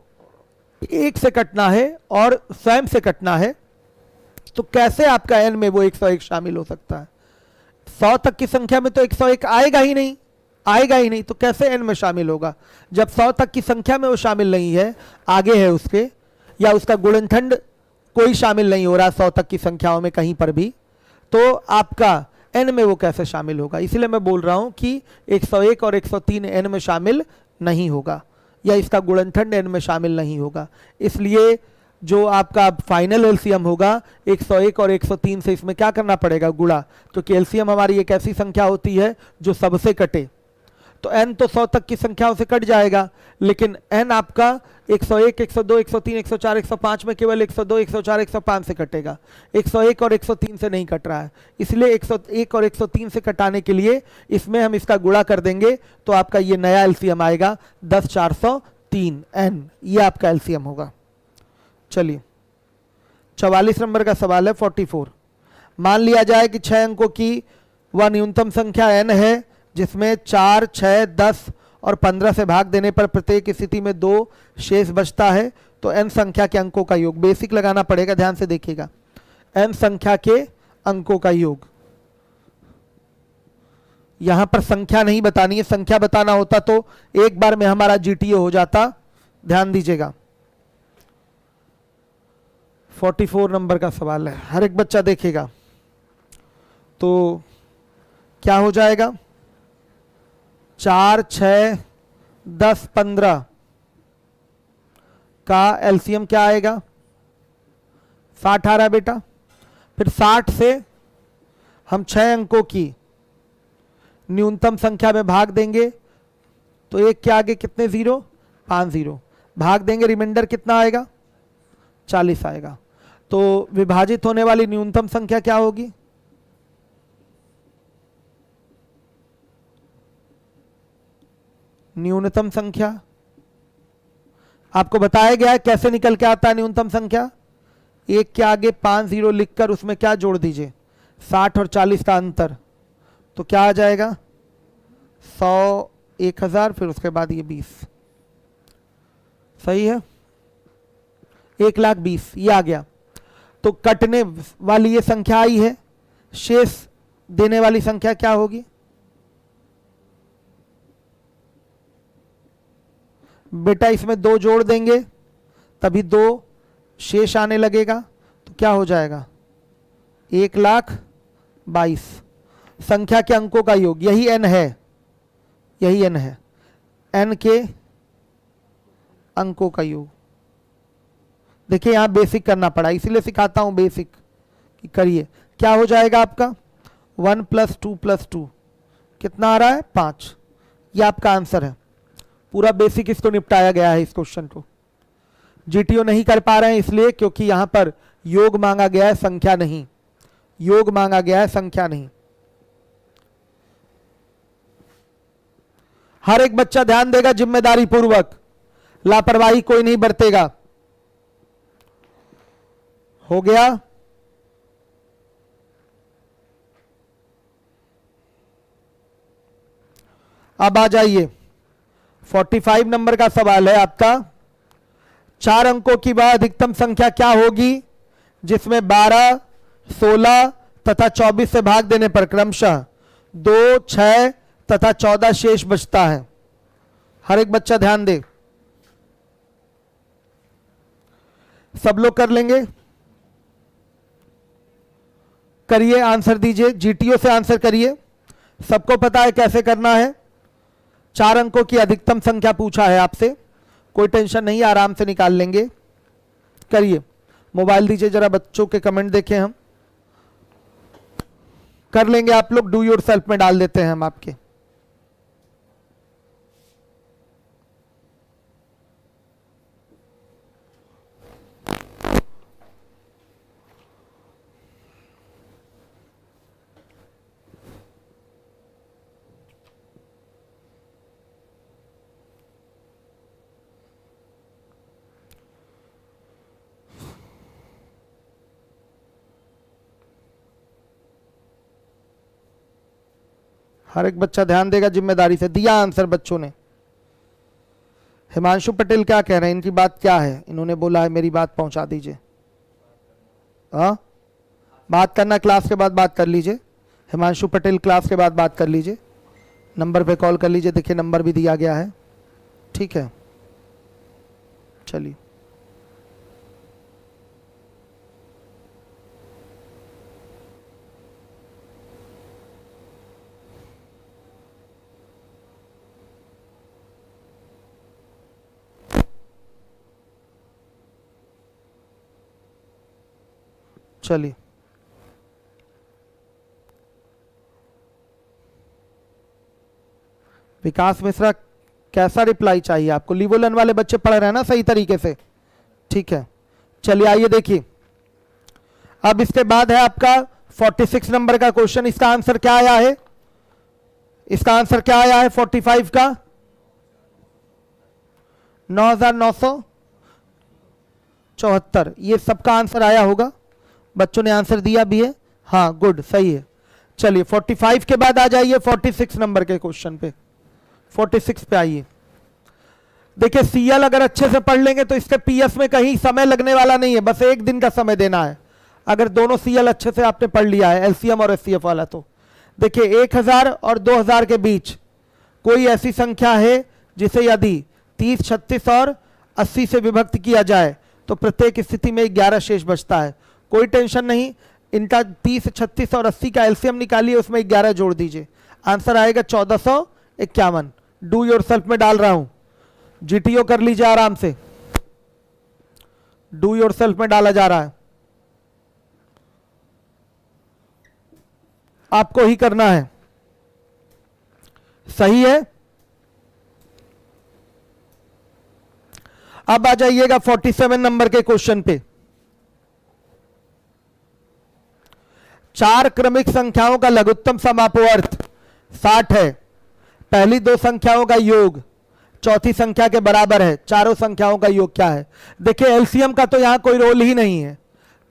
1 से कटना है और स्वयं से कटना है, तो कैसे आपका n में वो 101 शामिल हो सकता है? 100 तक की संख्या में तो 101 आएगा ही नहीं, आएगा ही नहीं, तो कैसे n में शामिल होगा? जब 100 तक की संख्या में वो शामिल नहीं है, आगे है उसके, या उसका गुणनखंड कोई शामिल नहीं हो रहा 100 तक की संख्याओं में कहीं पर भी, तो आपका n में वो कैसे शामिल होगा? इसलिए मैं बोल रहा हूं कि 101 और 103 n में शामिल नहीं होगा, या इसका गुणनखंड n में शामिल नहीं होगा। इसलिए जो आपका फाइनल एलसीएम होगा 101 और 103 से इसमें क्या करना पड़ेगा? गुणा, क्योंकि एलसीएम हमारी एक ऐसी संख्या होती है जो सबसे कटे। तो n तो 100 तक की संख्याओं से कट जाएगा, लेकिन n आपका 101, 102, 103, 104, 105 में केवल 102, 104, 105 से कटेगा। 101 और 103 से नहीं कट रहा है, इसलिए 101 और 103 से कटाने के लिए इसमें हम इसका गुणा कर देंगे, तो आपका ये नया एलसीएम आएगा 10,403 n, ये आपका एलसीएम होगा। चलिए 44 नंबर का सवाल है 44। मान लिया जाए कि 6 अंकों की वह न्यूनतम संख्या n है जिसमें 4, 6, 10 और 15 से भाग देने पर प्रत्येक स्थिति में 2 शेष बचता है, तो n संख्या के अंकों का योग। बेसिक लगाना पड़ेगा, ध्यान से देखिएगा। n संख्या के अंकों का योग, यहां पर संख्या नहीं बतानी है, संख्या बताना होता तो एक बार में हमारा जीटीओ हो जाता, ध्यान दीजिएगा। 44 नंबर का सवाल है, हर एक बच्चा देखेगा। तो क्या हो जाएगा? 4, 6, 10, 15 का एलसीएम क्या आएगा? 60 आ रहा है बेटा। फिर 60 से हम 6 अंकों की न्यूनतम संख्या में भाग देंगे, तो एक के आगे कितने जीरो? 5 जीरो। भाग देंगे, रिमाइंडर कितना आएगा? 40 आएगा। तो विभाजित होने वाली न्यूनतम संख्या क्या होगी? न्यूनतम संख्या आपको बताया गया है कैसे निकल के आता है न्यूनतम संख्या। एक के आगे 5 जीरो लिखकर उसमें क्या जोड़ दीजिए? 60 और 40 का अंतर, तो क्या आ जाएगा? 100, 1000, फिर उसके बाद ये 20। सही है, 1,20,000 ये आ गया। तो कटने वाली ये संख्या आई है, शेष देने वाली संख्या क्या होगी? बेटा इसमें 2 जोड़ देंगे तभी 2 शेष आने लगेगा, तो क्या हो जाएगा? 1,22,000 संख्या के अंकों का योग। यही n है, यही n है, n के अंकों का योग। देखिए यहां बेसिक करना पड़ा, इसीलिए सिखाता हूं बेसिक कि करिए। क्या हो जाएगा आपका? 1 + 2 + 2 कितना आ रहा है? 5। ये आपका आंसर है। पूरा बेसिक इसको निपटाया गया है इस क्वेश्चन को। जीटीओ नहीं कर पा रहे हैं इसलिए क्योंकि यहां पर योग मांगा गया है, संख्या नहीं। योग मांगा गया है, संख्या नहीं। हर एक बच्चा ध्यान देगा जिम्मेदारी पूर्वक, लापरवाही कोई नहीं बरतेगा। हो गया? अब आ जाइए 45 नंबर का सवाल है आपका। 4 अंकों की वह अधिकतम संख्या क्या होगी जिसमें 12, 16 तथा 24 से भाग देने पर क्रमशः 2, 6 तथा 14 शेष बचता है? हर एक बच्चा ध्यान दे। सब लोग कर लेंगे? करिए, आंसर दीजिए, जीटीओ से आंसर करिए। सबको पता है कैसे करना है। 4 अंकों की अधिकतम संख्या पूछा है आपसे, कोई टेंशन नहीं, आराम से निकाल लेंगे। करिए, मोबाइल दीजिए जरा, बच्चों के कमेंट देखें हम। कर लेंगे आप लोग, डू योर सेल्फ में डाल देते हैं हम आपके। हर एक बच्चा ध्यान देगा, जिम्मेदारी से दिया आंसर बच्चों ने। हिमांशु पटेल क्या कह रहे हैं, इनकी बात क्या है? इन्होंने बोला है मेरी बात पहुंचा दीजिए। हाँ, बात करना क्लास के बाद बात कर लीजिए। हिमांशु पटेल क्लास के बाद बात कर लीजिए, नंबर पे कॉल कर लीजिए। देखिए नंबर भी दिया गया है, ठीक है। चलिए चलिए विकास मिश्रा, कैसा रिप्लाई चाहिए आपको? लिवोलन वाले बच्चे पढ़ रहे हैं ना सही तरीके से? ठीक है, चलिए आइए देखिए। अब इसके बाद है आपका 46 नंबर का क्वेश्चन। इसका आंसर क्या आया है? इसका आंसर क्या आया है 45 का? 9,974। ये सबका आंसर आया होगा, बच्चों ने आंसर दिया भी है। हाँ गुड, सही है। चलिए 45 के बाद आ जाइए 46 नंबर के क्वेश्चन पे। 46 पे आइए। देखिए सीएल अगर अच्छे से पढ़ लेंगे तो इसके पीएस में कहीं समय लगने वाला नहीं है, बस एक दिन का समय देना है। अगर दोनों सीएल अच्छे से आपने पढ़ लिया है, एलसीएम और एचसीएफ वाला, तो देखिए 1000 और 2000 के बीच कोई ऐसी संख्या है जिसे यदि 30, 36 और 80 से विभक्त किया जाए तो प्रत्येक स्थिति में 11 शेष बचता है। कोई टेंशन नहीं, इनका 30, 36 और 80 का एलसीएम निकालिए, उसमें 11 जोड़ दीजिए, आंसर आएगा 1451। डू योर सेल्फ में डाल रहा हूं, जीटीओ कर लीजिए आराम से। डू योर सेल्फ में डाला जा रहा है, आपको ही करना है। सही है। अब आ जाइएगा 47 नंबर के क्वेश्चन पे। चार क्रमिक संख्याओं का लघुत्तम समापवर्त 60 है। पहली दो संख्याओं का योग चौथी संख्या के बराबर है। चारों संख्याओं का योग क्या है? देखिए एलसीएम का तो यहां कोई रोल ही नहीं है,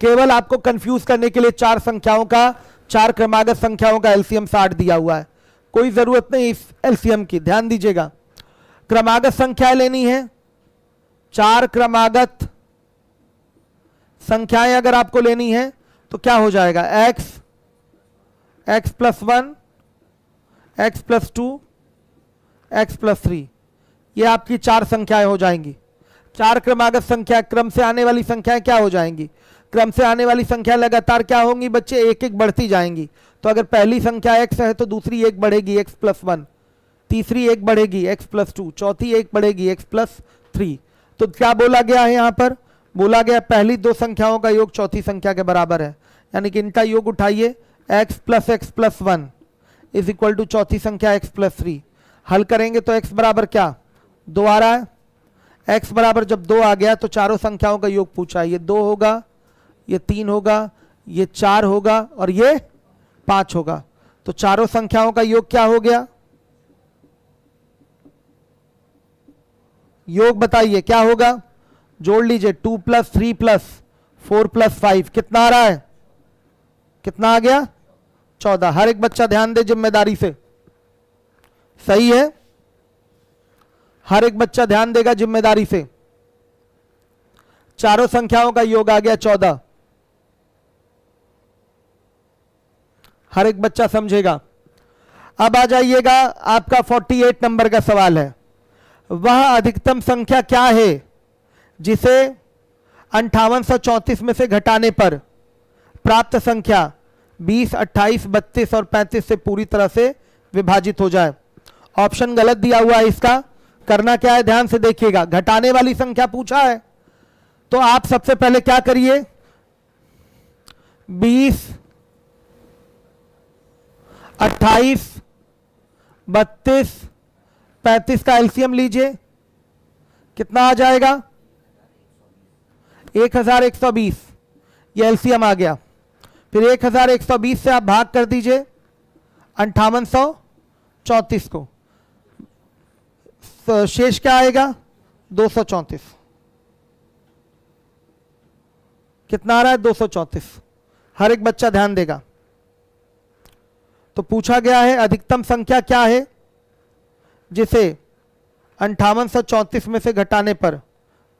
केवल आपको कंफ्यूज करने के लिए चार संख्याओं का, चार क्रमागत संख्याओं का एलसीएम 60 दिया हुआ है। कोई जरूरत नहीं इस एलसीएम की, ध्यान दीजिएगा। क्रमागत संख्याएं लेनी है, चार क्रमागत संख्याएं अगर आपको लेनी है तो क्या हो जाएगा? x plus 1, x plus 2, x plus 3, ये आपकी चार संख्याएं हो जाएंगी। चार क्रमागत संख्या, क्रम से आने वाली संख्याएं क्या हो जाएंगी? क्रम से आने वाली संख्या लगातार क्या होंगी बच्चे? एक एक बढ़ती जाएंगी। तो अगर पहली संख्या x है तो दूसरी एक बढ़ेगी x प्लस 1, तीसरी एक बढ़ेगी x प्लस 2, चौथी एक बढ़ेगी x प्लस 3। तो क्या बोला गया है यहां पर? बोला गया पहली दो संख्याओं का योग चौथी संख्या के बराबर है, यानी कि इनका योग उठाइए, x plus 1 is equal to चौथी संख्या x प्लस 3। हल करेंगे तो x बराबर क्या? 2 आ रहा है। x बराबर जब 2 आ गया तो चारों संख्याओं का योग पूछा, ये 2 होगा, ये 3 होगा, ये 4 होगा और ये 5 होगा। तो चारों संख्याओं का योग क्या हो गया? योग बताइए क्या होगा? जोड़ लीजिए, 2 प्लस 3 प्लस 4 प्लस 5 कितना आ रहा है? कितना आ गया? 14। हर एक बच्चा ध्यान दे जिम्मेदारी से, सही है? हर एक बच्चा ध्यान देगा जिम्मेदारी से। चारों संख्याओं का योग आ गया 14। हर एक बच्चा समझेगा। अब आ जाइएगा, आपका 48 नंबर का सवाल है। वह अधिकतम संख्या क्या है जिसे 5834 में से घटाने पर प्राप्त संख्या 20, 28, 32 और 35 से पूरी तरह से विभाजित हो जाए? ऑप्शन गलत दिया हुआ है, इसका करना क्या है ध्यान से देखिएगा। घटाने वाली संख्या पूछा है तो आप सबसे पहले क्या करिए, 20 28, 32, 35 का एलसीएम लीजिए, कितना आ जाएगा? 1120, ये एलसीएम आ गया। फिर 1120 से आप भाग कर दीजिए 5834 को, तो शेष क्या आएगा? 234। कितना आ रहा है? 234। हर एक बच्चा ध्यान देगा। तो पूछा गया है अधिकतम संख्या क्या है जिसे 5834 में से घटाने पर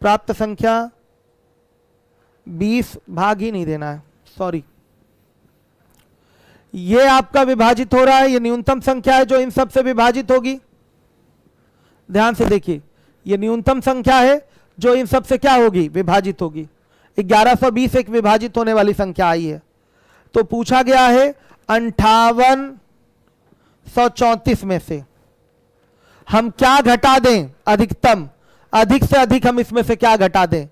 प्राप्त संख्या 20 भाग ही नहीं देना है, सॉरी, ये आपका विभाजित हो रहा है, ये न्यूनतम संख्या है जो इन सब से विभाजित होगी। ध्यान से देखिए, ये न्यूनतम संख्या है जो इन सब से क्या होगी? विभाजित होगी। 1120 एक विभाजित होने वाली संख्या आई है। तो पूछा गया है 5834 में से हम क्या घटा दें? अधिकतम, अधिक से अधिक हम इसमें से क्या घटा दें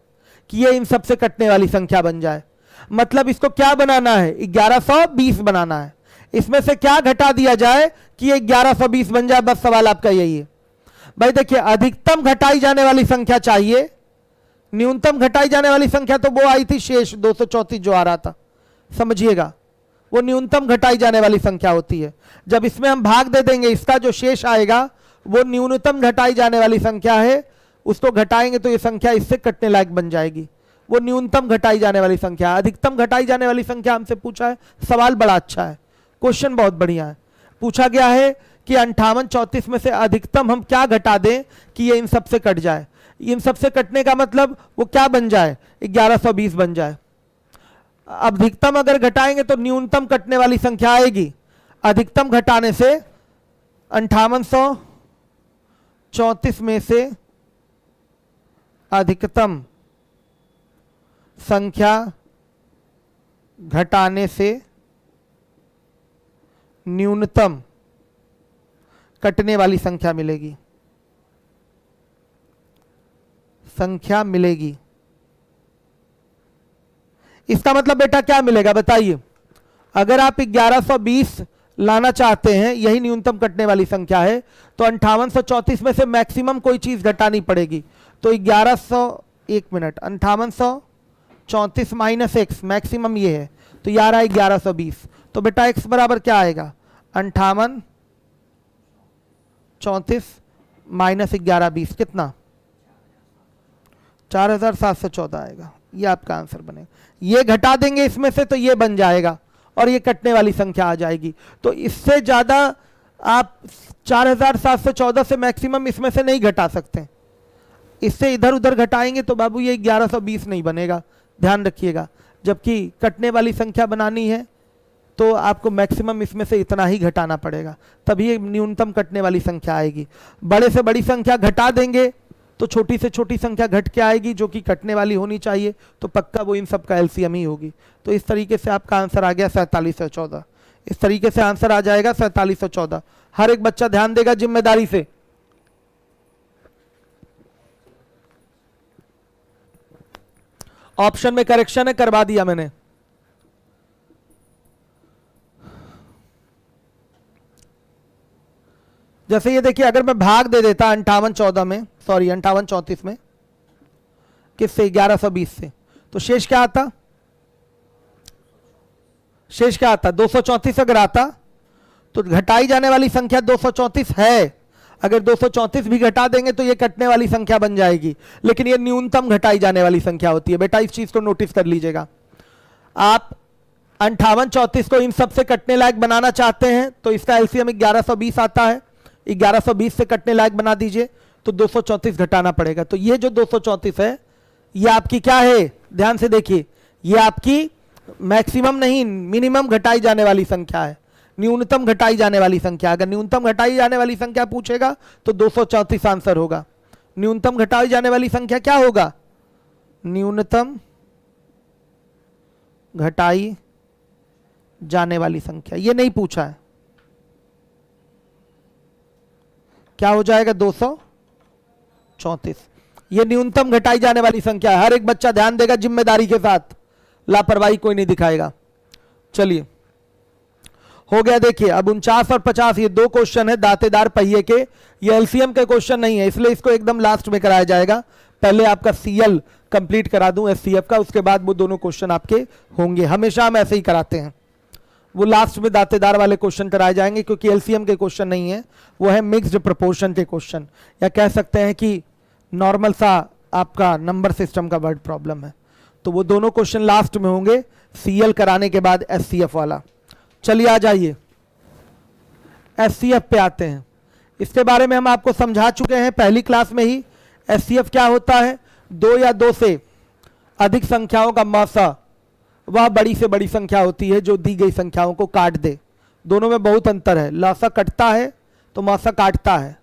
कि ये इन सब से कटने वाली संख्या बन जाए। मतलब इसको क्या बनाना है? 1120 बनाना है। इसमें से क्या घटा दिया जाए कि ये 1120 बन जाए, बस सवाल आपका यही है। भाई देखिए, अधिकतम घटाई जाने वाली संख्या चाहिए, न्यूनतम घटाई जाने वाली संख्या तो वो आई थी शेष 234 जो आ रहा था, समझिएगा, वो न्यूनतम घटाई जाने वाली संख्या होती है। जब इसमें हम भाग दे देंगे, इसका जो शेष आएगा वो न्यूनतम घटाई जाने वाली संख्या है, उसको घटाएंगे तो ये संख्या इससे कटने लायक बन जाएगी, वो न्यूनतम घटाई जाने वाली संख्या। अधिकतम घटाई जाने वाली संख्या हमसे पूछा है, सवाल बड़ा अच्छा है, क्वेश्चन बहुत बढ़िया है। पूछा गया है कि 5834 में से अधिकतम हम क्या घटा दें कि ये इन सब से कट जाए। इन सब से कटने का मतलब वो क्या बन जाए? 1120 बन जाए। अधिकतम अगर घटाएंगे तो न्यूनतम कटने वाली संख्या आएगी। अधिकतम घटाने से 5834 में से अधिकतम संख्या घटाने से न्यूनतम कटने वाली संख्या मिलेगी, संख्या मिलेगी। इसका मतलब बेटा क्या मिलेगा बताइए? अगर आप 1120 लाना चाहते हैं, यही न्यूनतम कटने वाली संख्या है, तो 5834 में से मैक्सिमम कोई चीज घटानी पड़ेगी। तो 5834 माइनस एक्स, मैक्सिमम ये है, तो ये आ रहा है 1120। तो बेटा एक्स बराबर क्या आएगा? 5834 माइनस 1120 कितना? 4714 आएगा। ये आपका आंसर बनेगा। ये घटा देंगे इसमें से तो ये बन जाएगा और ये कटने वाली संख्या आ जाएगी। तो इससे ज्यादा आप 4714 से मैक्सिमम इसमें से नहीं घटा सकते। इससे इधर उधर घटाएंगे तो बाबू ये 1120 नहीं बनेगा, ध्यान रखिएगा। जबकि कटने वाली संख्या बनानी है तो आपको मैक्सिमम इसमें से इतना ही घटाना पड़ेगा, तभी ये न्यूनतम कटने वाली संख्या आएगी। बड़े से बड़ी संख्या घटा देंगे तो छोटी से छोटी संख्या घट के आएगी जो कि कटने वाली होनी चाहिए, तो पक्का वो इन सब का एलसीएम ही होगी। तो इस तरीके से आपका आंसर आ गया 4714। इस तरीके से आंसर आ जाएगा 4714। हर एक बच्चा ध्यान देगा जिम्मेदारी से। ऑप्शन में करेक्शन है, करवा दिया मैंने। जैसे ये देखिए, अगर मैं भाग दे देता 5834 में, किससे? 1120 से, तो शेष क्या आता? शेष क्या आता? 234 अगर आता तो घटाई जाने वाली संख्या 234 है। अगर 234 भी घटा देंगे तो ये कटने वाली संख्या बन जाएगी, लेकिन ये न्यूनतम घटाई जाने वाली संख्या होती है। बेटा इस चीज को नोटिस कर लीजिएगा। आप 5834 को इन सब से कटने लायक बनाना चाहते हैं तो इसका एलसीएम 1120 आता है। 1120 से कटने लायक बना दीजिए तो 234 घटाना पड़ेगा। तो ये जो 234 है ये आपकी क्या है? ध्यान से देखिए, ये आपकी मैक्सिमम नहीं मिनिमम घटाई जाने वाली संख्या है, न्यूनतम घटाई जाने वाली संख्या। अगर न्यूनतम घटाई जाने वाली संख्या पूछेगा तो 234 आंसर होगा। न्यूनतम घटाई जाने वाली संख्या क्या होगा? न्यूनतम घटाई जाने वाली संख्या, ये नहीं पूछा है, क्या हो जाएगा? 234। ये न्यूनतम घटाई जाने वाली संख्या है। हर एक बच्चा ध्यान देगा जिम्मेदारी के साथ, लापरवाही कोई नहीं दिखाएगा। चलिए, हो गया। देखिए अब 49 और 50 ये दो क्वेश्चन है दांतेदार पहिए के, ये एलसीएम के क्वेश्चन नहीं है, इसलिए इसको एकदम लास्ट में कराया जाएगा। पहले आपका सीएल कंप्लीट करा दूं एससीएफ का, उसके बाद वो दोनों क्वेश्चन आपके होंगे। हमेशा हम ऐसे ही कराते हैं, वो लास्ट में दांतेदार वाले क्वेश्चन कराए जाएंगे, क्योंकि एलसीएम के क्वेश्चन नहीं है, वो है मिक्स्ड प्रोपोर्शन के क्वेश्चन, या कह सकते हैं कि नॉर्मल सा आपका नंबर सिस्टम का वर्ड प्रॉब्लम है। तो वो दोनों क्वेश्चन लास्ट में होंगे, सीएल कराने के बाद एससीएफ वाला। चलिए आ जाइए एससीएफ पे आते हैं। इसके बारे में हम आपको समझा चुके हैं पहली क्लास में ही। एससीएफ क्या होता है? दो या दो से अधिक संख्याओं का मौसा, वह बड़ी से बड़ी संख्या होती है जो दी गई संख्याओं को काट दे। दोनों में बहुत अंतर है, लौसा कटता है तो मौसा काटता है,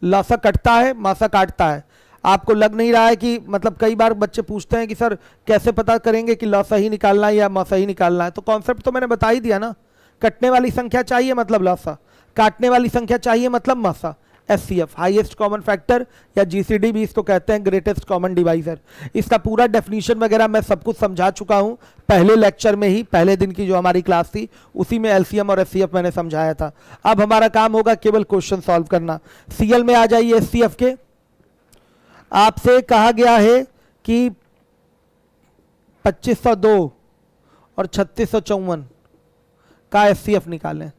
लौसा कटता है मौसा काटता है। आपको लग नहीं रहा है कि, मतलब कई बार बच्चे पूछते हैं कि सर कैसे पता करेंगे कि लौसा ही निकालना है या मौसा ही निकालना है? तो कॉन्सेप्ट तो मैंने बता ही दिया ना, कटने वाली संख्या चाहिए मतलब लौसा, काटने वाली संख्या चाहिए मतलब मौसा। एससीएफ हाईएस्ट कॉमन फैक्टर, या जीसीडी भी इसको कहते हैं, ग्रेटेस्ट कॉमन डिवाइजर। इसका पूरा डेफिनेशन वगैरह मैं सब कुछ समझा चुका हूं पहले लेक्चर में ही, पहले दिन की जो हमारी क्लास थी उसी में एलसीएम और एससीएफ मैंने समझाया था। अब हमारा काम होगा केवल क्वेश्चन सॉल्व करना। सीएल में आ जाइए एससीएफ के। आपसे कहा गया है कि 2502 और 3654 का एससीएफ निकालें।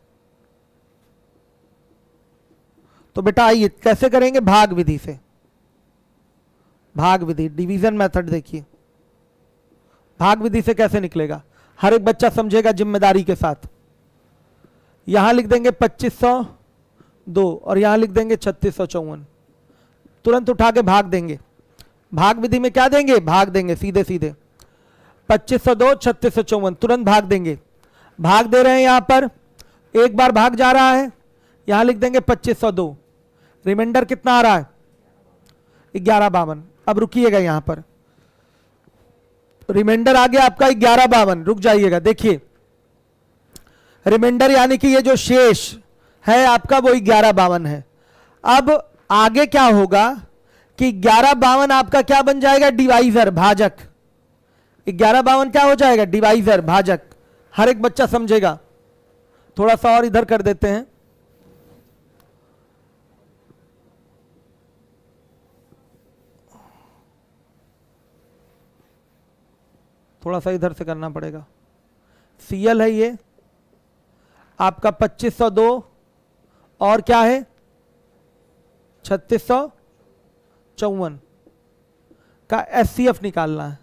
तो बेटा आइए कैसे करेंगे? भाग विधि से। भाग विधि, डिवीजन मेथड। देखिए भाग विधि से कैसे निकलेगा, हर एक बच्चा समझेगा जिम्मेदारी के साथ। यहां लिख देंगे 2502 और यहां लिख देंगे 3654, तुरंत उठा के भाग देंगे। भाग विधि में क्या देंगे? भाग देंगे सीधे सीधे। 2502 3654 तुरंत भाग देंगे। भाग दे रहे हैं, यहां पर एक बार भाग जा रहा है, यहां लिख देंगे 2502। रिमाइंडर कितना आ रहा है? 1152। अब रुकिएगा, यहां पर रिमाइंडर आ गया आपका 1152। रुक जाइएगा, देखिए रिमाइंडर यानी कि ये जो शेष है आपका वो 1152 है। अब आगे क्या होगा कि 1152 आपका क्या बन जाएगा? डिवाइजर, भाजक। 1152 क्या हो जाएगा? डिवाइजर, भाजक। हर एक बच्चा समझेगा। थोड़ा सा और इधर कर देते हैं, थोड़ा सा इधर से करना पड़ेगा। सीएल है ये आपका 2502 और क्या है? 3654 का एससीएफ निकालना है।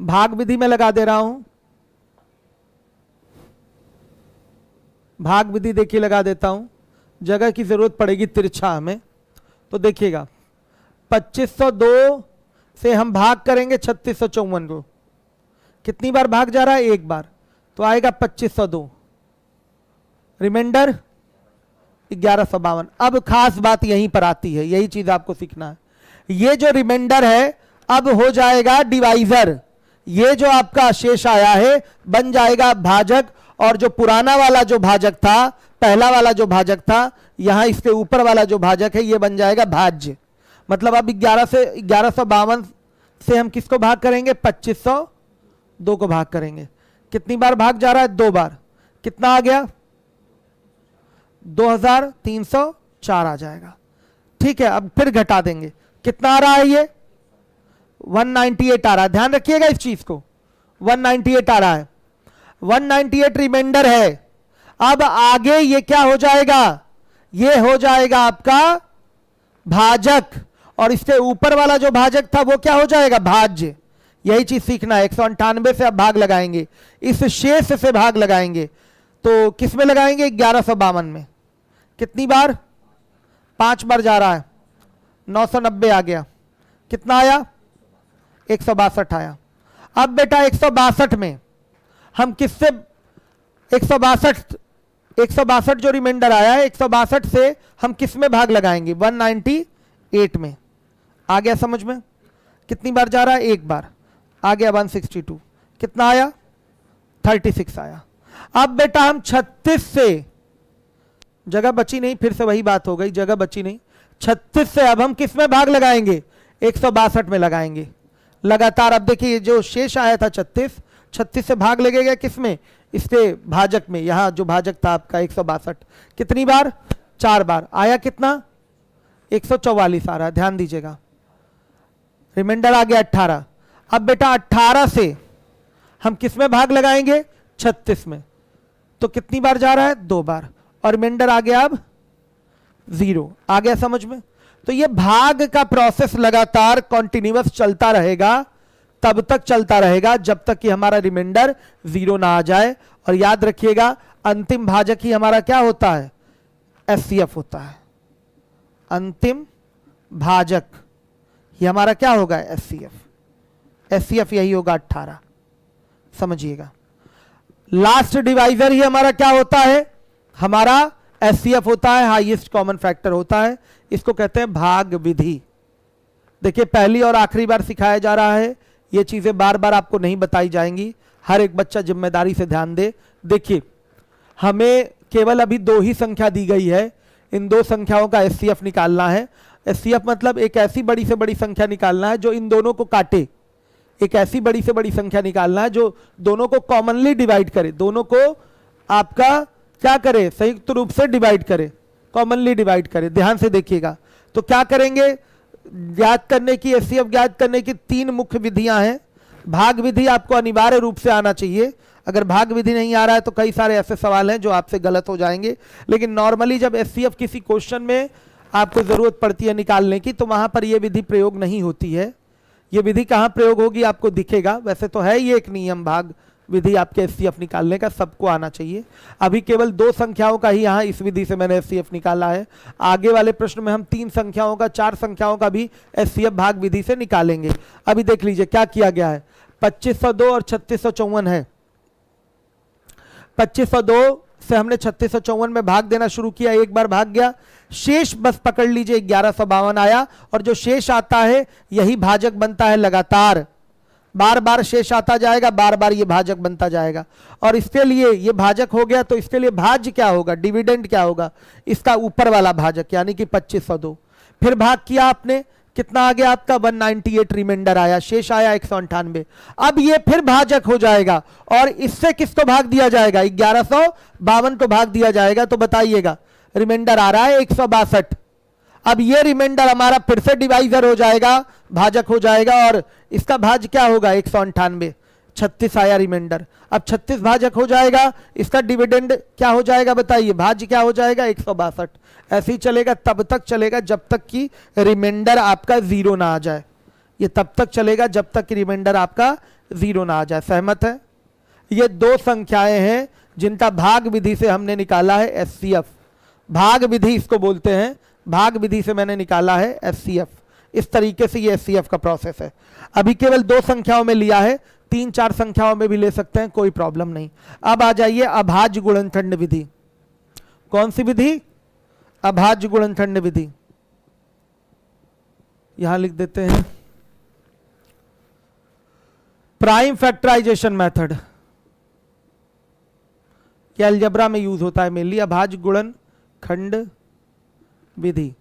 भाग विधि में लगा दे रहा हूं। भाग विधि देखिए लगा देता हूं, जगह की जरूरत पड़ेगी तिरछा हमें। तो देखिएगा 2502 से हम भाग करेंगे 3654 को। कितनी बार भाग जा रहा है? एक बार, तो आएगा 2502। रिमाइंडर 1152। अब खास बात यहीं पर आती है, यही चीज आपको सीखना है। ये जो रिमाइंडर है अब हो जाएगा डिवाइजर। ये जो आपका शेष आया है बन जाएगा भाजक, और जो पुराना वाला जो भाजक था, पहला वाला जो भाजक था, यहां इसके ऊपर वाला जो भाजक है ये बन जाएगा भाज्य। मतलब अब 1152 से हम किसको भाग करेंगे? 2502 को भाग करेंगे। कितनी बार भाग जा रहा है? 2 बार। कितना आ गया? 2304 आ जाएगा। ठीक है, अब फिर घटा देंगे। कितना आ रहा है? ये 198 आ रहा है। ध्यान रखिएगा इस चीज को, 198 आ रहा है। 198 रिमाइंडर है। अब आगे ये क्या हो जाएगा? ये हो जाएगा आपका भाजक, और इसके ऊपर वाला जो भाजक था वो क्या हो जाएगा? भाज्य। यही चीज सीखना है। 198 से आप भाग लगाएंगे, इस शेष से भाग लगाएंगे। तो किस में लगाएंगे? 1152 में। कितनी बार? 5 बार जा रहा है। 990 आ गया। कितना आया? 162 आया। अब बेटा 162 में हम किससे 162 जो रिमाइंडर आया है 162 से हम किस में भाग लगाएंगे? 198 में। आ गया समझ में? कितनी बार जा रहा है? एक बार। आ गया 162। कितना आया? 36 आया। अब बेटा हम 36 से, जगह बची नहीं, फिर से वही बात हो गई, जगह बची नहीं। 36 से अब हम किस में भाग लगाएंगे? 162 में लगाएंगे लगातार। अब देखिए जो शेष आया था 36, 36 से भाग लगेगा किसमें, इससे भाजक में, यहां जो भाजक था आपका 162, कितनी बार, 4 बार आया, कितना 144 आ रहा है, ध्यान दीजिएगा। रिमाइंडर आ गया 18। अब बेटा 18 से हम किस में भाग लगाएंगे, 36 में, तो कितनी बार जा रहा है, 2 बार, और रिमाइंडर आ गया अब 0। आ गया समझ में। तो ये भाग का प्रोसेस लगातार कॉन्टिन्यूअस चलता रहेगा, तब तक चलता रहेगा जब तक कि हमारा रिमाइंडर 0 ना आ जाए। और याद रखिएगा अंतिम भाजक ही हमारा क्या होता है, एचसीएफ होता है। अंतिम भाजक ये हमारा क्या होगा, एचसीएफ। एचसीएफ यही होगा 18, समझिएगा। लास्ट डिवाइजर ही हमारा क्या होता है, हमारा एचसीएफ होता है, हाईएस्ट कॉमन फैक्टर होता है। इसको कहते हैं भाग विधि। देखिए पहली और आखिरी बार सिखाया जा रहा है, ये चीजें बार बार आपको नहीं बताई जाएंगी, हर एक बच्चा जिम्मेदारी से ध्यान दे। देखिए हमें केवल अभी 2 ही संख्या दी गई है, इन 2 संख्याओं का एचसीएफ निकालना है। एचसीएफ मतलब एक ऐसी बड़ी से बड़ी संख्या निकालना है जो इन दोनों को काटे, एक ऐसी बड़ी से बड़ी संख्या निकालना है जो दोनों को कॉमनली डिवाइड करे, दोनों को आपका क्या करे, संयुक्त रूप से डिवाइड करे, कॉमनली डिवाइड करे। ध्यान से देखिएगा। तो क्या करेंगे, ज्ञात करने की, एचसीएफ ज्ञात करने की 3 मुख्य विधियां हैं। भाग विधि आपको अनिवार्य रूप से आना चाहिए, अगर भाग विधि नहीं आ रहा है तो कई सारे ऐसे सवाल हैं जो आपसे गलत हो जाएंगे। लेकिन नॉर्मली जब एचसीएफ किसी क्वेश्चन में आपको जरूरत पड़ती है निकालने की, तो वहां पर यह विधि प्रयोग नहीं होती है। यह विधि कहां प्रयोग होगी आपको दिखेगा, वैसे तो है ये एक नियम, भाग विधि आपके एचसीएफ निकालने का सबको आना चाहिए। अभी केवल 2 संख्याओं का ही यहाँ इस विधि से मैंने एचसीएफ निकाला है। आगे वाले प्रश्न में हम 3 संख्याओं का, 4 संख्याओं का भी एचसीएफ भाग विधि से निकालेंगे। अभी देख लीजिए क्या किया गया है। 2502 और 3654 है। 2502 से हमने 3654 में भाग देना शुरू किया, एक बार भाग गया, शेष बस पकड़ लीजिए 1152 आया, और जो शेष आता है यही भाजक बनता है लगातार, बार बार शेष आता जाएगा, बार बार ये भाजक बनता जाएगा। और इसके लिए ये भाजक हो गया, तो इसके लिए भाज्य क्या होगा, डिविडेंड क्या होगा, इसका ऊपर वाला भाजक यानी कि 2502। फिर भाग किया आपने, कितना आ गया आपका 198 रिमाइंडर आया, शेष आया 198। अब ये फिर भाजक हो जाएगा और इससे किसको भाग दिया जाएगा, 1152 को भाग दिया जाएगा। तो बताइएगा रिमाइंडर आ रहा है 162। अब ये रिमाइंडर हमारा फिर से डिवाइजर हो जाएगा, भाजक हो जाएगा, और इसका भाज्य क्या होगा 198। 36 आया रिमाइंडर, अब 36 भाजक हो जाएगा, इसका डिविडेंड क्या हो जाएगा बताइए, भाज्य क्या हो जाएगा 162। ऐसे ही चलेगा, तब तक चलेगा जब तक कि रिमाइंडर आपका 0 ना आ जाए। ये तब तक चलेगा जब तक कि रिमाइंडर आपका 0 ना आ जाए। सहमत है। ये 2 संख्याएं हैं जिनका भाग विधि से हमने निकाला है एचसीएफ। भाग विधि इसको बोलते हैं, भाग विधि से मैंने निकाला है एचसीएफ। इस तरीके से ये एचसीएफ का प्रोसेस है। अभी केवल 2 संख्याओं में लिया है, 3-4 संख्याओं में भी ले सकते हैं, कोई प्रॉब्लम नहीं। अब आ जाइए अभाज्य गुणनखंड विधि। कौन सी विधि, अभाज्य गुणनखंड विधि। यहां लिख देते हैं प्राइम फैक्टराइजेशन मेथड। यह अलजेब्रा में यूज होता है मेनली, अभाज्य गुणनखंड विधि।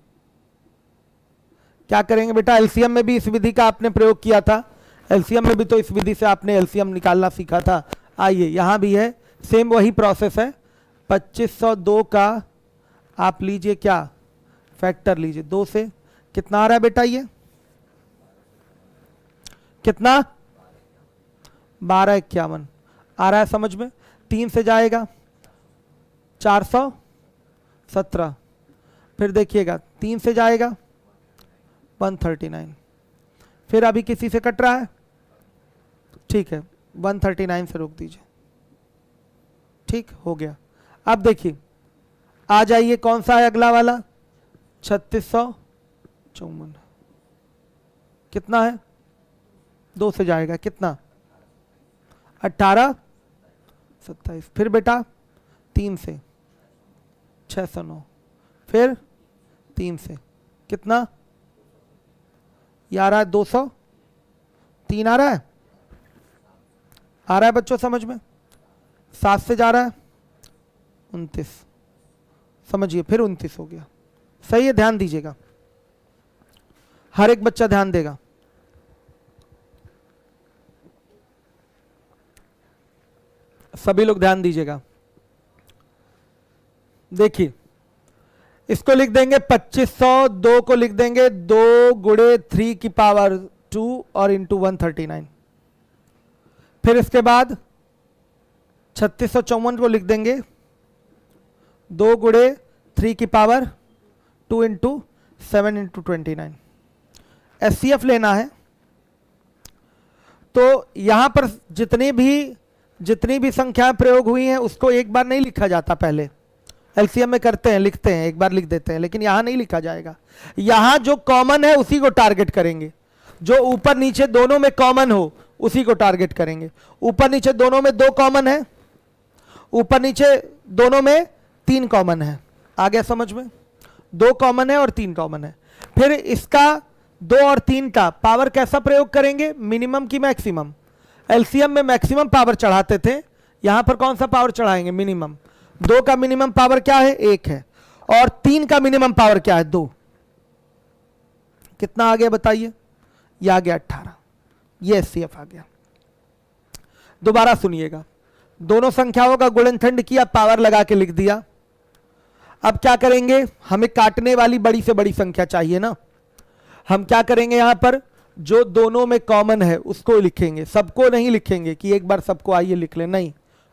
क्या करेंगे बेटा, एलसीएम में भी इस विधि का आपने प्रयोग किया था, एलसीएम में भी तो इस विधि से आपने एलसीएम निकालना सीखा था। आइए यहां भी है, सेम वही प्रोसेस है। 2502 का आप लीजिए क्या, फैक्टर लीजिए, 2 से कितना आ रहा है बेटा, ये कितना 1251 आ रहा है समझ में। 3 से जाएगा 417, फिर देखिएगा 3 से जाएगा 139, फिर अभी किसी से कट रहा है, ठीक है 139 से रोक दीजिए, ठीक हो गया। अब देखिए आ जाइए कौन सा है अगला वाला, 3654 कितना है, 2 से जाएगा कितना 1827, फिर बेटा 3 से 609, फिर 3 से कितना, ये आ रहा है 200, 3 आ रहा है बच्चों समझ में। 7 से जा रहा है 29, समझिए फिर 29 हो गया। सही है, ध्यान दीजिएगा, हर एक बच्चा ध्यान देगा। सभी लोग ध्यान दीजिएगा। देखिए इसको लिख देंगे 2500, 2 को लिख देंगे 2 गुणे 3 की पावर 2 और इंटू 139। फिर इसके बाद 3654 को लिख देंगे 2 गुणे 3 की पावर 2 इंटू 7 इंटू 29। एचसीएफ लेना है तो यहां पर जितनी भी संख्याएं प्रयोग हुई हैं उसको एक बार नहीं लिखा जाता, पहले एलसीएम में करते हैं, लिखते हैं, एक बार लिख देते हैं, लेकिन यहां नहीं लिखा जाएगा। यहां जो कॉमन है उसी को टारगेट करेंगे, जो ऊपर नीचे दोनों में कॉमन हो उसी को टारगेट करेंगे। ऊपर नीचे दोनों में 2 कॉमन है, ऊपर नीचे दोनों में 3 कॉमन है। आ गया समझ में? 2 कॉमन है और 3 कॉमन है। फिर इसका 2 और 3 का पावर कैसा प्रयोग करेंगे? मिनिमम की मैक्सिमम। एलसीएम में मैक्सिमम पावर चढ़ाते थे, यहां पर कौन सा पावर चढ़ाएंगे? मिनिमम। 2 का मिनिमम पावर क्या है? 1 है। और 3 का मिनिमम पावर क्या है? 2। कितना आ गया बताइए? ये आ गया 18। ये एचसीएफ आ गया। दोबारा सुनिएगा, दोनों संख्याओं का गुणनखंड किया, पावर लगा के लिख दिया। अब क्या करेंगे? हमें काटने वाली बड़ी से बड़ी संख्या चाहिए ना। हम क्या करेंगे? यहां पर जो दोनों में कॉमन है उसको लिखेंगे, सबको नहीं लिखेंगे कि एक बार सबको आइए लिख लें, नहीं,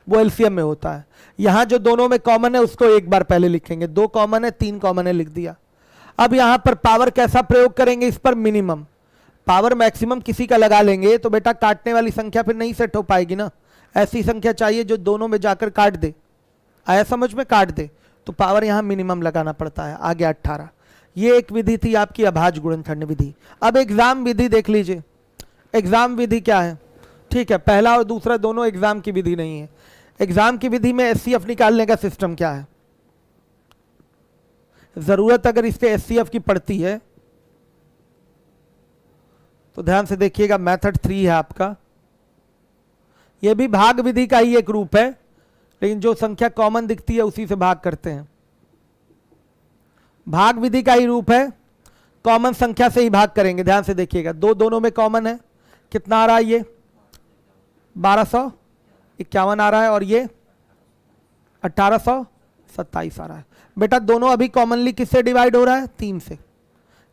वो एलसीएम में होता है। यहां जो दोनों में कॉमन है उसको एक बार पहले लिखेंगे। 2 कॉमन है, 3 कॉमन है, लिख दिया। अब यहां पर पावर कैसा प्रयोग करेंगे? इस पर मिनिमम। पावर मैक्सिमम किसी का लगा लेंगे तो बेटा काटने वाली संख्या फिर नहीं सेट हो पाएगी ना। ऐसी संख्या चाहिए जो दोनों में जाकर काट दे। आया समझ में? काट दे तो पावर यहां मिनिमम लगाना पड़ता है। आ गया 18। ये एक विधि थी आपकी अभाज्य गुणनखंड विधि। अब एग्जाम विधि देख लीजिए। एग्जाम विधि क्या है? ठीक है, पहला और दूसरा दोनों एग्जाम की विधि नहीं है। एग्जाम की विधि में एचसीएफ निकालने का सिस्टम क्या है? जरूरत अगर इसके एचसीएफ की पड़ती है तो ध्यान से देखिएगा, मेथड 3 है आपका। यह भी भाग विधि का ही एक रूप है, लेकिन जो संख्या कॉमन दिखती है उसी से भाग करते हैं। भाग विधि का ही रूप है, कॉमन संख्या से ही भाग करेंगे। ध्यान से देखिएगा, 2 दोनों में कॉमन है। कितना आ रहा है? ये 1251 आ रहा है और ये 1827 आ रहा है। बेटा दोनों अभी कॉमनली किससे डिवाइड हो रहा है? 3 से।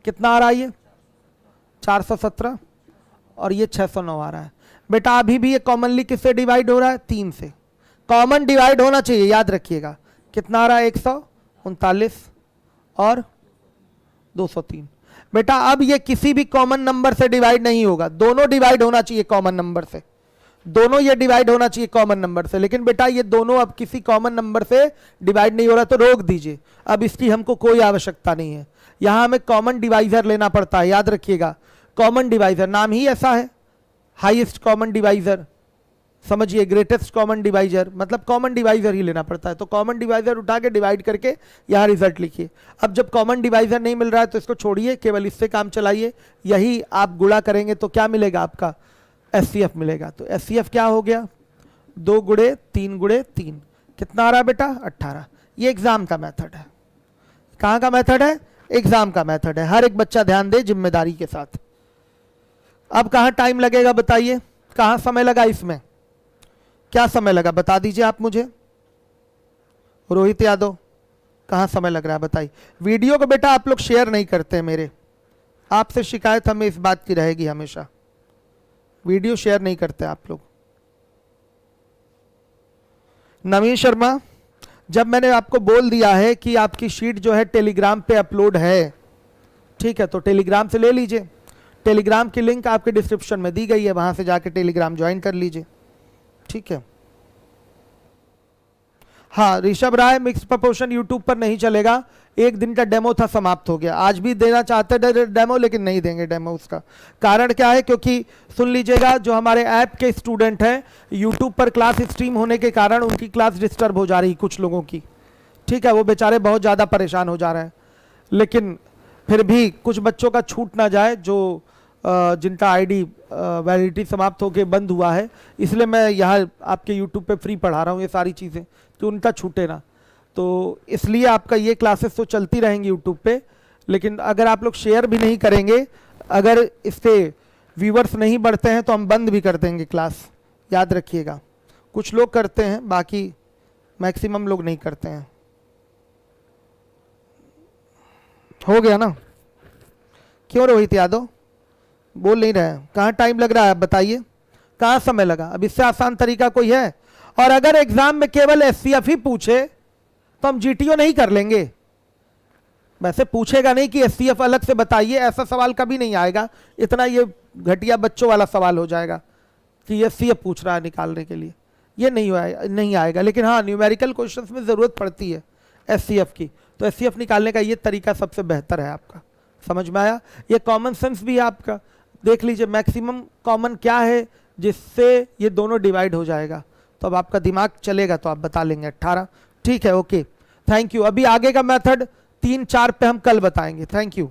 कितना आ रहा है? ये 417 और ये 609 आ रहा है। बेटा अभी भी ये कॉमनली किससे डिवाइड हो रहा है? 3 से। कॉमन डिवाइड होना चाहिए, याद रखिएगा। कितना आ रहा है? 139 और 203। बेटा अब ये किसी भी कॉमन नंबर से डिवाइड नहीं होगा, दोनों डिवाइड होना चाहिए कॉमन नंबर से। दोनों ये डिवाइड होना चाहिए कॉमन नंबर से, लेकिन बेटा ये दोनों अब किसी कॉमन नंबर से डिवाइड नहीं हो रहा तो रोक दीजिए। अब इसकी हमको कोई आवश्यकता नहीं है। यहां हमें कॉमन डिवाइजर लेना पड़ता है, याद रखिएगा। कॉमन डिवाइजर नाम ही ऐसा है, हाईएस्ट कॉमन डिवाइजर। समझिए, ग्रेटेस्ट कॉमन डिवाइजर मतलब कॉमन डिवाइजर ही लेना पड़ता है। तो कॉमन डिवाइजर उठा के डिवाइड करके यहाँ रिजल्ट लिखिए। अब जब कॉमन डिवाइजर नहीं मिल रहा है तो इसको छोड़िए, केवल इससे काम चलाइए। यही आप गुणा करेंगे तो क्या मिलेगा? आपका एचसीएफ मिलेगा। तो एचसीएफ क्या हो गया? 2 गुणे 3 गुणे 3। कितना आ रहा है बेटा? 18। ये एग्जाम का मेथड है। कहाँ का मेथड है? एग्जाम का मेथड है। हर एक बच्चा ध्यान दे जिम्मेदारी के साथ। अब कहाँ टाइम लगेगा बताइए? कहाँ समय लगा इसमें? क्या समय लगा बता दीजिए आप मुझे। रोहित यादव, कहाँ समय लग रहा है बताइए। वीडियो को बेटा आप लोग शेयर नहीं करते मेरे, आपसे शिकायत हमें इस बात की रहेगी हमेशा। वीडियो शेयर नहीं करते आप लोग। नवीन शर्मा, जब मैंने आपको बोल दिया है कि आपकी शीट जो है टेलीग्राम पे अपलोड है, ठीक है, तो टेलीग्राम से ले लीजिए। टेलीग्राम की लिंक आपके डिस्क्रिप्शन में दी गई है, वहां से जाके टेलीग्राम ज्वाइन कर लीजिए, ठीक है। हाँ, ऋषभ राय, मिक्स प्रपोर्शन यूट्यूब पर नहीं चलेगा। एक दिन का डेमो था, समाप्त हो गया। आज भी देना चाहते डेमो, लेकिन नहीं देंगे डेमो। उसका कारण क्या है? क्योंकि सुन लीजिएगा, जो हमारे ऐप के स्टूडेंट हैं, यूट्यूब पर क्लास स्ट्रीम होने के कारण उनकी क्लास डिस्टर्ब हो जा रही कुछ लोगों की, ठीक है। वो बेचारे बहुत ज़्यादा परेशान हो जा रहे हैं। लेकिन फिर भी कुछ बच्चों का छूट ना जाए, जो जिनका आईडी वैलिडिटी समाप्त होकर बंद हुआ है, इसलिए मैं यहाँ आपके यूट्यूब पे फ्री पढ़ा रहा हूँ ये सारी चीज़ें, कि उनका छूटे ना। तो इसलिए आपका ये क्लासेस तो चलती रहेंगी यूट्यूब पे, लेकिन अगर आप लोग शेयर भी नहीं करेंगे, अगर इससे व्यूवर्स नहीं बढ़ते हैं तो हम बंद भी कर देंगे क्लास, याद रखिएगा। कुछ लोग करते हैं, बाकी मैक्सिमम लोग नहीं करते हैं। हो गया ना? क्यों रोहित यादव बोल नहीं रहे हैं? कहाँ टाइम लग रहा है, आप बताइए, कहाँ समय लगा? अब इससे आसान तरीका कोई है? और अगर एग्जाम में केवल एससीएफ ही पूछे तो हम जीटीओ नहीं कर लेंगे। वैसे पूछेगा नहीं कि एससीएफ अलग से बताइए, ऐसा सवाल कभी नहीं आएगा। इतना ये घटिया बच्चों वाला सवाल हो जाएगा कि एससीएफ पूछ रहा है निकालने के लिए, ये नहीं आएगा। लेकिन हाँ, न्यूमेरिकल क्वेश्चंस में ज़रूरत पड़ती है एससीएफ की, तो एससीएफ निकालने का ये तरीका सबसे बेहतर है आपका। समझ में आया? ये कॉमन सेंस भी है आपका। देख लीजिए मैक्सिमम कॉमन क्या है जिससे ये दोनों डिवाइड हो जाएगा, तो अब आपका दिमाग चलेगा तो आप बता लेंगे 18। ठीक है, ओके, थैंक यू। अभी आगे का मेथड 3, 4 पे हम कल बताएंगे। Thank you.